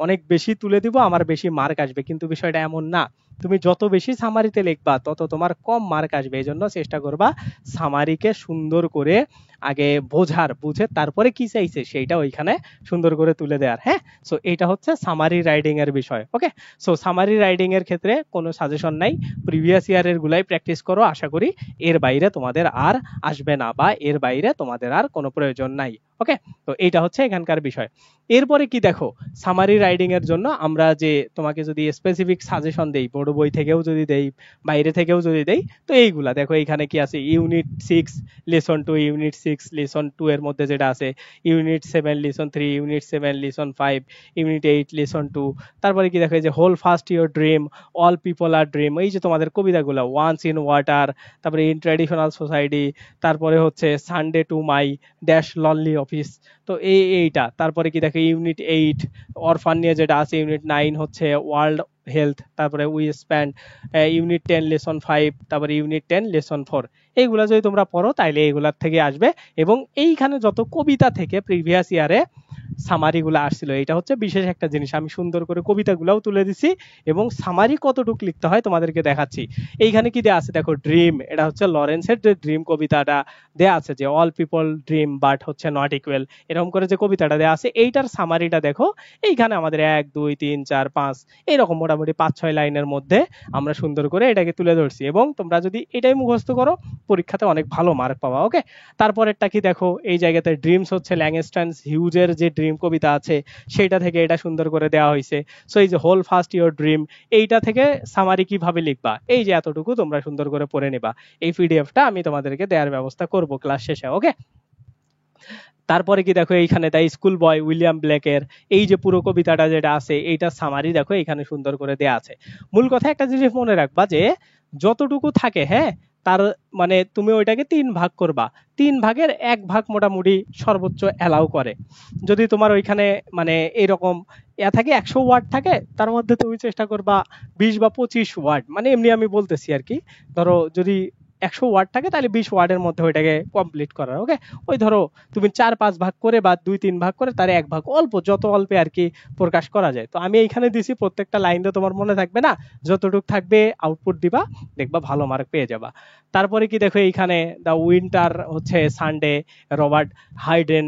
অনেক বেশি তুলে দিব, আমার বেশি মার্ক আসবে, কিন্তু বিষয়টা এমন না। তুমি যত বেশি সামারিতে লিখবা তত তোমার কম মার্ক আসবে। এই জন্য চেষ্টা করবা সামারিকে সুন্দর করে আগে বুঝে তারপরে কি চাইছে সেইটা ওইখানে সুন্দর করে তুলে দেওয়ার। হ্যাঁ, সো এইটা হচ্ছে সামারি রাইডিং এর বিষয়। ওকে, সো সামারি রাইডিং এর ক্ষেত্রে কোনো সাজেশন নাই, প্রিভিয়াস ইয়ারের গুলাই প্র্যাকটিস করো, আশা করি এর বাইরে তোমাদের আর আসবে না, বা এর বাইরে তোমাদের আর কোনো প্রয়োজন নাই। ওকে, তো এইটা হচ্ছে এখানকার বিষয়। এরপরে কি দেখো, সামারি রাইডিং এর জন্য আমরা যে তোমাকে যদি স্পেসিফিক সাজেশন দেই বোর্ড বোর্ড বই থেকেও যদি দেই, বাইরে থেকেও যদি দেই, তো এইগুলা দেখো এইখানে কি আছে, ইউনিট 6 লেসন 2, ইউনিট 6 লেসন 2 এর মধ্যে যেটা আছে, unit 7 lesson 3, unit 7 lesson 5, unit 8 lesson 2। তারপরে কি দেখো এই যে hold fast your dream, all people are dream, এই যে তোমাদের কবিতাগুলো, ওয়ান্স ইন ওয়াটার, তারপরে ইন ট্র্যাডিশনাল সোসাইটি, তারপরে হচ্ছে Sunday to my dash lonely office, তো এইটা। তারপরে কি দেখো ইউনিট 8 অরফান নিয়ে যেটা আছে, ইউনিট 9 হচ্ছে ওয়ার্ল্ড হেলথ, তারপরে উই স্প্যান্ড, ইউনিট 10 লেসন 5, তারপরে ইউনিট 10 লেসন 4। এইগুলা যদি তোমরা পড়ো তাইলে এইগুলার থেকে আসবে। এবং এইখানে যত কবিতা থেকে প্রিভিয়াস ইয়ারে সামারি গুলা আসছিল, এটা হচ্ছে বিশেষ একটা জিনিস। আমি সুন্দর করে কবিতাগুলাও তুলে দিছি এবং সামারি কতটুকু লিখতে হয় তোমাদেরকে দেখাচ্ছি। এইখানে কি দেয়া আছে দেখো, ড্রিম, এটা হচ্ছে লরেন্সের যে ড্রিম কবিতাটা দেয়া আছে, যে অল পিপল ড্রিম বাট হচ্ছে নট ইকুয়াল, এরকম করে যে কবিতাটা দেয়া আছে, এইটার সামারিটা দেখো। এইখানে আমাদের 1 2 3 4 5 এইরকম মোটামুটি 5 6 লাইনের মধ্যে আমরা সুন্দর করে এটাকে তুলে ধরছি। এবং তোমরা যদি এটাই মুখস্থ করো পরীক্ষাতে অনেক ভালো মার্ক পাবা। ওকে, তারপরেরটা কি দেখো, এই জায়গাতে ড্রিমস হচ্ছে ল্যাংস্টন হিউজের যে ড্রিম কবিতা আছে সেটা থেকে এটা সুন্দর করে দেওয়া হয়েছে। সো এই যে হোল ফাস্ট ইউর ড্রিম, এইটা থেকে সামারি কিভাবে লিখবা, এই যে এতটুকু তোমরা সুন্দর করে পড়ে নিবা। এই পিডিএফটা আমি তোমাদেরকে দেওয়ার ব্যবস্থা করব ক্লাস শেষে। ওকে, তারপরে কি দেখো এইখানে দ্য স্কুল বয় উইলিয়াম ব্লেকের এই যে পুরো কবিতাটা যেটা আছে, এইটা সামারি দেখো এখানে সুন্দর করে দেয়া আছে। মূল কথা একটা জিনিস মনে রাখবা, যে যতটুকু থাকে, হ্যাঁ, তার মানে তুমি ওইটাকে 3 ভাগ করবা, 3 ভাগের 1 ভাগ মোটামুটি সর্বোচ্চ অ্যালাউ করে। যদি তোমার ওইখানে মানে এরকম থাকে 100 ওয়ার্ড থাকে, তার মধ্যে তুমি চেষ্টা করবা 20 বা 25 ওয়ার্ড, মানে এমনি আমি বলতেছি আর কি, ধরো যদি 100 ওয়ার্ড থাকে তাহলে 20 ওয়ার্ডের মধ্যে ওইটাকে কমপ্লিট করার। ওকে, ওই ধরো তুমি 4 5 ভাগ করে বা 2 3 ভাগ করে তার 1 ভাগ, অল্প, যত অল্পে আর কি প্রকাশ করা যায়। তো আমি এইখানে দিছি, প্রত্যেকটা লাইন তো তোমার মনে থাকবে না, যতটুকু থাকবে আউটপুট দিবা, দেখবা ভালো মার্ক পেয়ে যাবা। তারপরে কি দেখো এইখানে দা উইন্টার হচ্ছে সানডে, রবার্ট হাইডেন,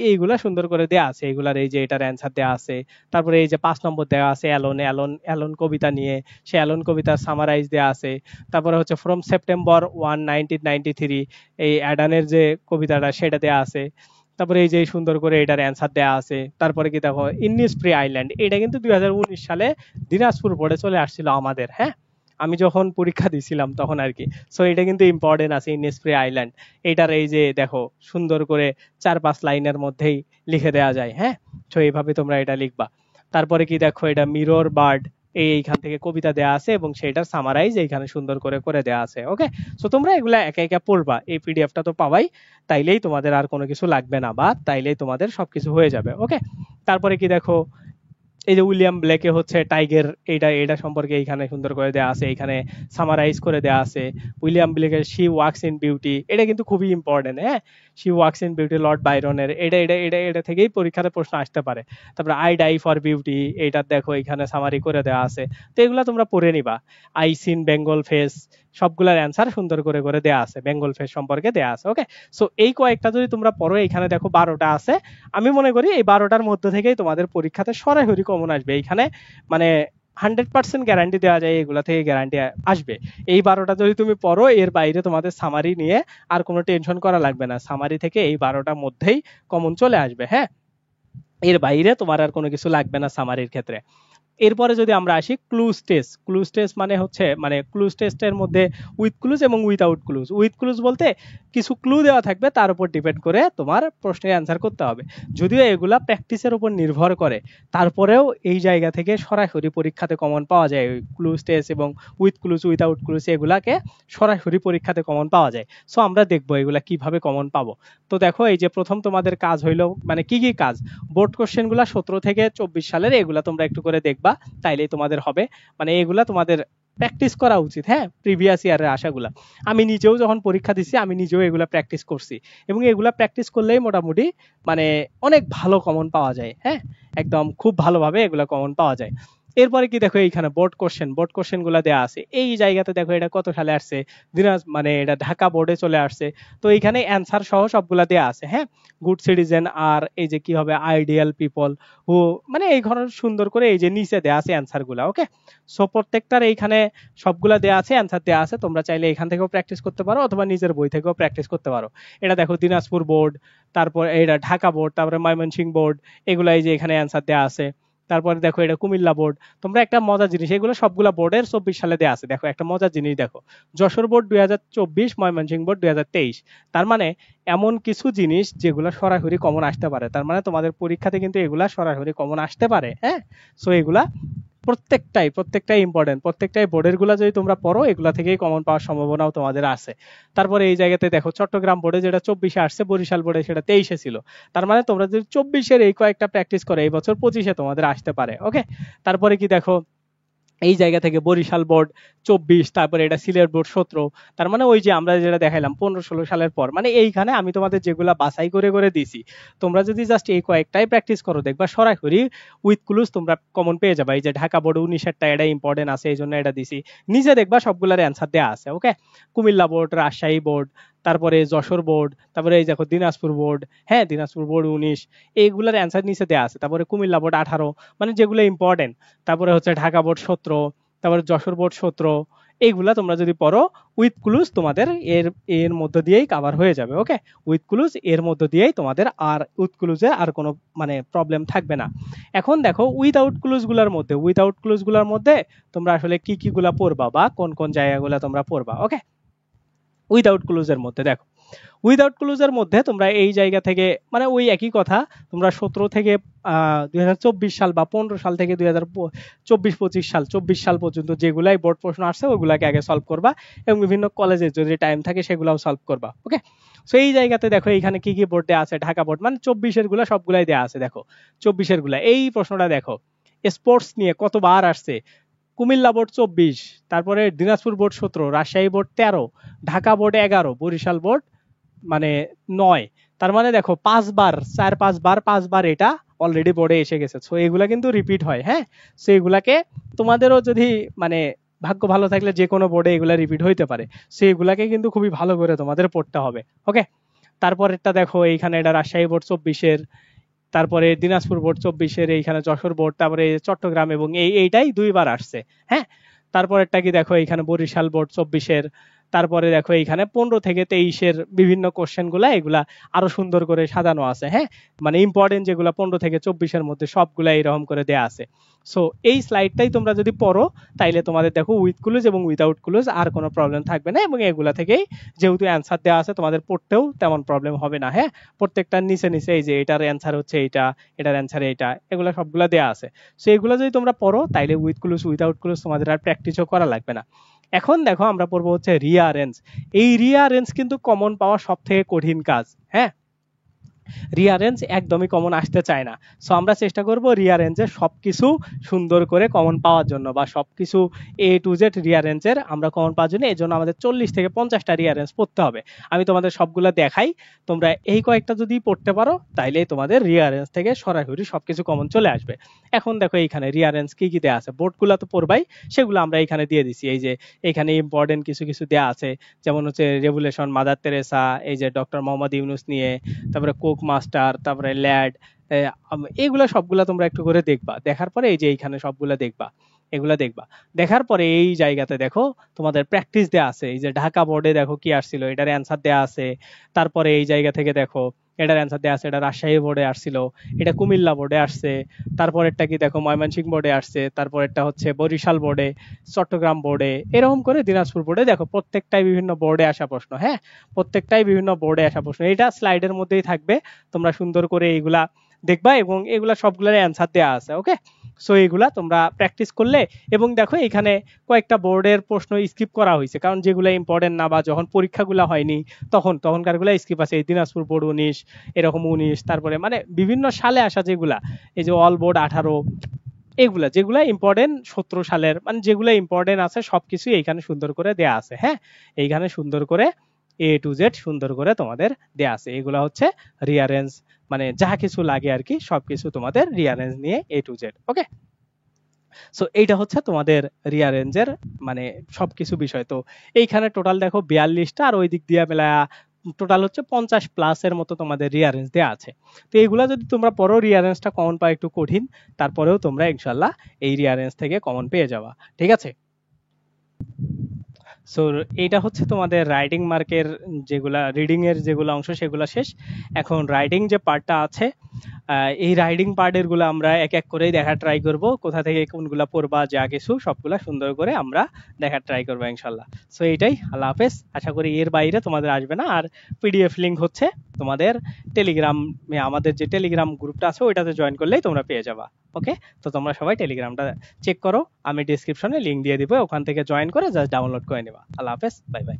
এইগুলা সুন্দর করে দেয়া আছে, এইগুলার এই যে এটার অ্যান্সার দেয়া আছে। তারপরে এই যে 5 নম্বর দেওয়া আছে অ্যালন, অ্যালন অ্যালন কবিতা নিয়ে, সে অ্যালন কবিতার সামারাইজ দেয়া আছে। তারপরে হচ্ছে ফ্রম সেপ্টেম্বর 1 1993 এই অ্যাডানের যে কবিতাটা সেটা দেয়া আছে। তারপরে এই যে সুন্দর করে এটার অ্যান্সার দেয়া আছে। তারপরে কি দেখো ইন্নিসপ্রি আইল্যান্ড, এটা কিন্তু 2019 সালে দিনাজপুর বোর্ডে চলে আসছিল আমাদের, হ্যাঁ, আমি যখন পরীক্ষা দিছিলাম তখন আর কি। সো এটা কিন্তু ইম্পর্টেন্ট আছে, ইন্নিসপ্রি আইল্যান্ড। এটার এই যে দেখো সুন্দর করে 4 5 লাইনের মধ্যেই লিখে দেওয়া যায়, হ্যাঁ। তো এইভাবে তোমরা এটা লিখবা। তারপরে কি দেখো এটা মিরর বার্ড, এইখান থেকে কবিতা দেয়া আছে এবং সেটার সামারাইজ এইখানে সুন্দর করে করে দেয়া আছে। ওকে, সো তোমরা এগুলা একা একা পড়বা, এই পিডিএফটা তো পাবাই, তাইলেই তোমাদের আর কোনো কিছু লাগবে না, বা তাইলেই তোমাদের সবকিছু হয়ে যাবে। ওকে, তারপরে কি দেখো এই যে উইলিয়াম ব্লেকে হচ্ছে টাইগার, এটা এটা সম্পর্কে এইখানে সুন্দর করে দেয়া আছে, এইখানে সামারাইজ করে দেয়া আছে। উইলিয়াম ব্লেকের শি ওয়াক্স ইন বিউটি, এটা কিন্তু খুবই ইম্পর্টেন্ট, হ্যাঁ, she walks in beauty lord বাইরনের, এটা থেকেই পরীক্ষাতে প্রশ্ন আসতে পারে। তারপরে আই ডাই ফর বিউটি, এইটা দেখো এখানে সামারি করে দেওয়া আছে। তো এগুলা তোমরা পড়ে নিবা। আই সিন বেঙ্গল ফেস, সবগুলার অ্যান্সার সুন্দর করে করে দেয়া আছে, বেঙ্গল ফেস সম্পর্কে দেয়া আছে। ওকে, সো এই কয়েকটা যদি তোমরা পড়ো, এখানে দেখো 12টা আছে। আমি মনে করি এই 12টার মধ্যে থেকেই তোমাদের পরীক্ষাতে সরাসরি কমন আসবে। এইখানে মানে 100% গ্যারান্টি দেওয়া যায় এগুলা থেকে গ্যারান্টি আসবে। এই 12টা যদি তুমি পড়ো, এর বাইরে তোমাদের সামারি নিয়ে আর কোনো টেনশন করা লাগবে না, সামারি থেকে এই 12টার মধ্যেই কমন চলে আসবে, হ্যাঁ, এর বাইরে তোমার আর কোনো কিছু লাগবে না সামারির ক্ষেত্রে। এরপরে যদি আমরা আসি ক্লুজ টেস্ট, ক্লুজ টেস্ট মানে হচ্ছে মানে ক্লুজ টেস্টের মধ্যে উইথ ক্লুজ এবং উইথআউট ক্লুজ। উইথ ক্লুজ বলতে কিছু ক্লু দেওয়া থাকবে, তার উপর ডিপেন্ড করে তোমার প্রশ্নের অ্যান্সার করতে হবে। যদিও এগুলা প্র্যাকটিসের উপর নির্ভর করে, তারপরেও এই জায়গা থেকে সরাসরি পরীক্ষাতে কমন পাওয়া যায়। ক্লুজ টেস্ট এবং উইথ ক্লুজ উইথআউট ক্লুজ এগুলাকে সরাসরি পরীক্ষাতে কমন পাওয়া যায়। সো আমরা দেখবো এগুলা কিভাবে কমন পাবো। তো দেখো এই যে প্রথম তোমাদের কাজ হইলো, মানে কি কি কাজ, বোর্ড কোশ্চেনগুলা 17 থেকে 24 সালের, এগুলা তোমরা একটু করে দেখবা, তাইলেই তোমাদের হবে। মানে এগুলা তোমাদের প্র্যাকটিস করা উচিত, হ্যাঁ, প্রিভিয়াস ইয়ারের আশাগুলা। আমি নিজেও যখন পরীক্ষা দিছি আমি নিজেও এগুলা প্র্যাকটিস করছি, এবং এগুলা প্র্যাকটিস করলেই মোটামুটি মানে অনেক ভালো কমন পাওয়া যায়, হ্যাঁ, একদম খুব ভালোভাবে এগুলা কমন পাওয়া যায়। এরপরে কি দেখো এইখানে বোর্ড কোশ্চেন গুলা দেওয়া আছে। এই জায়গাতে দেখো এটা কত সালে আসছে, মানে এটা ঢাকা বোর্ডে চলে আসছে। তো এইখানে অ্যান্সার সহ সবগুলা দেওয়া আছে, হ্যাঁ, গুড সিটিজেন, আর এই যে কি হবে আইডিয়াল পিপল হু, মানে এই ধরনের সুন্দর করে এই যে নিচে দেওয়া আছে অ্যান্সার গুলা। ওকে, সো প্রত্যেকটার এইখানে সবগুলা দেওয়া আছে, অ্যান্সার দেওয়া আছে, তোমরা চাইলে এখান থেকেও প্র্যাকটিস করতে পারো অথবা নিজের বই থেকেও প্র্যাকটিস করতে পারো। এটা দেখো দিনাজপুর বোর্ড, তারপর এটা ঢাকা বোর্ড, তারপরে ময়মনসিংহ বোর্ড, এগুলা এই যে এখানে অ্যান্সার দেওয়া আছে। তারপরে দেখো এটা কুমিল্লা বোর্ড। তোমরা একটা মজার জিনিস, এগুলো সবগুলা বোর্ডের 24 সালে দেয়া আছে। দেখো একটা মজার জিনিস দেখো, যশোর বোর্ড 2024, ময়মনসিংহ বোর্ড 2023। তার মানে এমন কিছু জিনিস যেগুলো সরাসরি কমন আসতে পারে, তার মানে তোমাদের পরীক্ষাতে কিন্তু এগুলা সরাসরি কমন আসতে পারে। হ্যাঁ, সো এগুলা প্রত্যেকটাই ইম্পর্টেন্ট, প্রত্যেকটাই বোর্ডের গুলা যদি তোমরা পড়ো এগুলা থেকেই কমন পাওয়ার সম্ভাবনাও তোমাদের আছে। তারপরে এই জায়গাতে দেখো চট্টগ্রাম বোর্ডে যেটা 24-এ আসছে, বরিশাল বোর্ডে সেটা 23-এ ছিল। তার মানে তোমরা যদি 24-এর এই কয়েকটা প্র্যাকটিস করো, এই বছর 25-এ তোমাদের আসতে পারে। ওকে, তারপরে কি দেখো এই জায়গা থেকে বরিশাল বোর্ড 24, তারপরে এটা সিলেট বোর্ড 17। তার মানে ওই যে আমরা যেটা দেখাইলাম 15-16 সালের পর, মানে এইখানে আমি তোমাদের যেগুলা বাছাই করে করে দিছি, তোমরা যদি জাস্ট এই কয়েকটাই প্র্যাকটিস করো দেখবা সরাসরি উইথ ক্লুজ তোমরা কমন পেয়ে যাবে। এই যে ঢাকা বোর্ড 19-এরটা এটা ইম্পর্টেন্ট আছে, এই জন্য এটা দিছি, নিজে দেখবা সবগুলার অ্যান্সার দেওয়া আছে। ওকে, কুমিল্লা বোর্ড, রাজশাহী বোর্ড, তারপরে যশোর বোর্ড, তারপরে এই দেখো দিনাজপুর বোর্ড, হ্যাঁ দিনাজপুর বোর্ড 19, এইগুলার অ্যান্সার নিচে দেওয়া আছে। তারপরে কুমিল্লা বোর্ড 18, মানে যেগুলো ইম্পর্টেন্ট। তারপরে হচ্ছে ঢাকা বোর্ড 17, তারপরে যশোর বোর্ড 17। এইগুলা তোমরা যদি পড়ো উইথ ক্লুজ তোমাদের এর এর মধ্য দিয়েই কভার হয়ে যাবে। ওকে, উইথ ক্লুজ এর মধ্য দিয়েই তোমাদের আর উইথ ক্লুজে আর কোনো মানে প্রবলেম থাকবে না। এখন দেখো উইথআউট ক্লুজ গুলার মধ্যে তোমরা আসলে কি কি গুলা পড়বা বা কোন কোন জায়গাগুলা তোমরা পড়বা। ওকে, উইথআউট ক্লুজের মধ্যে দেখো, উইথআউট ক্লুজের মধ্যে তোমরা এই জায়গা থেকে মানে ওই একই কথা, তোমরা 17 থেকে 2024 সাল বা 15 সাল থেকে 2024-25 সাল 24 সাল পর্যন্ত যেগুলাই বোর্ড প্রশ্ন আসছে ওগুলাকে আগে সলভ করবা, এবং বিভিন্ন কলেজে যদি টাইম থাকে সেগুলাও সলভ করবা। ওকে, সো এই জায়গাতে দেখো এখানে কি কি বোর্ড দেওয়া আছে, ঢাকা বোর্ড মানে 24-এর গুলা সবগুলাই দেওয়া আছে। দেখো 24-এর গুলা এই প্রশ্নটা দেখো, স্পোর্টস নিয়ে কতবার আসছে, কুমিল্লা বোর্ড 24, তারপরে Dinajpur board 17, Rajshahi board 13, Dhaka board 11, Barishal board মানে 9। তার মানে দেখো 5 বার, 4-5 বার এটা অলরেডি বোর্ডে এসে গেছে। সো এগুলা কিন্তু রিপিট হয়। হ্যাঁ, সো এগুলাকে তোমাদেরও যদি মানে ভাগ্য ভালো থাকলে যে কোনো বোর্ডে এগুলা রিপিট হইতে পারে। সো এগুলাকে কিন্তু খুবই ভালো করে তোমাদের পড়তে হবে। ওকে, তারপরেরটা দেখো এইখানে এটা রাজশাহী বোর্ড 24-এর, তারপরে দিনাজপুর বোর্ড 24-এর, এইখানে যশোর বোর্ড, তারপরে চট্টগ্রাম, এবং এইটাই 2 বার আসছে। হ্যাঁ, তারপরেরটা কি দেখো এখানে বরিশাল বোর্ড 24-এর, তারপরে দেখো এইখানে 15 থেকে 23-এর বিভিন্ন কোশ্চেন গুলা, এগুলা আরো সুন্দর করে সাজানো আছে। হ্যাঁ, মানে ইম্পর্টেন্ট যেগুলা 15 থেকে 24-এর মধ্যে সবগুলা এরকম করে দেয়া আছে। সো এই স্লাইডটাই তোমরা যদি পড়ো তাইলে তোমাদের দেখো উইথ ক্লুজ এবং উইদাউট ক্লুজ আর কোনো প্রবলেম থাকবে না, এবং এগুলা থেকেই যেহেতু অ্যান্সার দেওয়া আছে তোমাদের পড়তেও তেমন প্রবলেম হবে না। হ্যাঁ, প্রত্যেকটার নিচে নিচে এই যে এটার অ্যান্সার হচ্ছে এইটা, এটার অ্যান্সার এইটা, এগুলা সবগুলা দেওয়া আছে। সো এগুলো যদি তোমরা পড়ো তাইলে উইথ ক্লুজ উইদাউট ক্লুজ তোমাদের আর প্র্যাকটিসও করা লাগবে না। এখন দেখো আমরা পড়বো হচ্ছে রিয়ারেঞ্জ। এই রিয়ারেঞ্জ কিন্তু কমন পাওয়া সব থেকে কঠিন কাজ। হ্যাঁ, রিয়ারেঞ্জ একদমই কমন আসতে চায় না। সো আমরা চেষ্টা করব রিয়ারেঞ্জে সবকিছু সুন্দর করে কমন পাওয়ার জন্য, বা সবকিছু এ টু জেড রিয়ারেঞ্জের আমরা কমন পাওয়ার জন্য। এই জন্য আমাদের 40 থেকে 50টা রিয়ারেঞ্জ পড়তে হবে। আমি তোমাদের সবগুলো দেখাই, তোমরা এই কয়েকটা যদি পড়তে পারো তাইলে তোমাদের রিয়ারেঞ্জ থেকে সরাসরি সবকিছু কমন চলে আসবে। এখন দেখো এইখানে রিয়ারেঞ্জ কি কি দেওয়া আছে, বোর্ডগুলো তো পড়বাই, সেগুলো আমরা এখানে দিয়ে দিছি। এই যে এখানে ইম্পর্টেন্ট কিছু কিছু দেওয়া আছে, যেমন হচ্ছে রেভুলেশন, মাদার তেরেসা, এই যে ডক্টর মোহাম্মদ ইউনুস নিয়ে, তারপরে কোক মাস্টার, তারপরে ল্যাড, এগুলা সবগুলা তোমরা একটু করে দেখবা। দেখার পরে এই যে এইখানে সবগুলা দেখবা, এগুলা দেখবা। দেখার পরে এই জায়গাতে দেখো তোমাদের প্র্যাকটিস দেয়া আছে। এই যে ঢাকা বোর্ডে দেখো কি আসছিল, এটার অ্যান্সার দেয়া আছে। তারপরে এই জায়গা থেকে দেখো এটার অ্যান্সার দেয়া আছে, এটা রাজশাহী বোর্ডে আসছিল, এটা কুমিল্লা বোর্ডে আসছে। তারপরেরটা কি দেখো ময়মনসিংহ বোর্ডে আসছে, তারপরেরটা হচ্ছে বরিশাল বোর্ডে, চট্টগ্রাম বোর্ডে, এরকম করে দিনাজপুর বোর্ডে। দেখো প্রত্যেকটাই বিভিন্ন বোর্ডে আসা প্রশ্ন। হ্যাঁ, প্রত্যেকটাই বিভিন্ন বোর্ডে আসা প্রশ্ন, এটা স্লাইডের মধ্যেই থাকবে, তোমরা সুন্দর করে এইগুলা দেখবা, এবং এগুলা সবগুলোর অ্যান্সার দেওয়া আছে। ওকে, সো এগুলা তোমরা প্র্যাকটিস করলে, এবং দেখো এখানে কয়েকটা বোর্ডের প্রশ্ন স্কিপ করা হয়েছে, কারণ যেগুলো ইম্পর্টেন্ট না বা যখন পরীক্ষাগুলো হয়নি তখনকার গুলা স্কিপ আছে। এই দিনাজপুর বোর্ড 19, এরকম 19, তারপরে মানে বিভিন্ন সালে আসা যেগুলা, এই যে অল বোর্ড 18, এগুলা যেগুলা ইম্পর্টেন্ট 17 সালের, মানে যেগুলো ইম্পর্টেন্ট আছে সবকিছু এইখানে সুন্দর করে দেয়া আছে। হ্যাঁ, এইখানে সুন্দর করে এ টু জেড সুন্দর করে তোমাদের দেয়া আছে। এগুলা হচ্ছে রিয়ারেঞ্জ, মানে যা কিছু লাগে আর কি সবকিছু তোমাদের রিয়ারেঞ্জ নিয়ে এ টু জেড। ওকে, সো এইটা হচ্ছে তোমাদের রিয়ারেঞ্জের মানে সবকিছু বিষয়। তো এইখানে টোটাল দেখো 42টা, আর ওই দিক দিয়ে মেলা টোটাল হচ্ছে 50+ এর মতো তোমাদের রিয়ারেঞ্জ দেওয়া আছে। তো এইগুলা যদি তোমরা পড়ো, রিয়ারেঞ্জটা কমন পাওয়া একটু কঠিন, তারপরেও তোমরা ইনশাল্লাহ এই রিয়ারেঞ্জ থেকে কমন পেয়ে যাবা। ঠিক আছে, সো এইটা হচ্ছে তোমাদের রাইটিং মার্কের যেগুলা রিডিং এর যেগুলো অংশ সেগুলো শেষ। এখন রাইটিং যে পার্টটা আছে, এই রাইডিং পার্টের গুলো আমরা এক এক করেই দেখা ট্রাই করব, কোথা থেকে কোনগুলা পড়বা যা কিছু সবগুলা সুন্দর করে আমরা দেখা ট্রাই করবো ইনশাল্লাহ। সো এইটাই, আল্লাহ হাফেজ। আশা করি এর বাইরে তোমাদের আসবে না। আর পিডিএফ লিংক হচ্ছে তোমাদের টেলিগ্রামে, আমাদের যে টেলিগ্রাম গ্রুপটা আছে ওইটাতে জয়েন করলেই তোমরা পেয়ে যাবা। ওকে, তো তোমরা সবাই টেলিগ্রামটা চেক করো, আমি ডিসক্রিপশনে লিংক দিয়ে দিব, ওখান থেকে জয়েন করে জাস্ট ডাউনলোড করে নেবা। আল্লাহ হাফেজ, বাই বাই।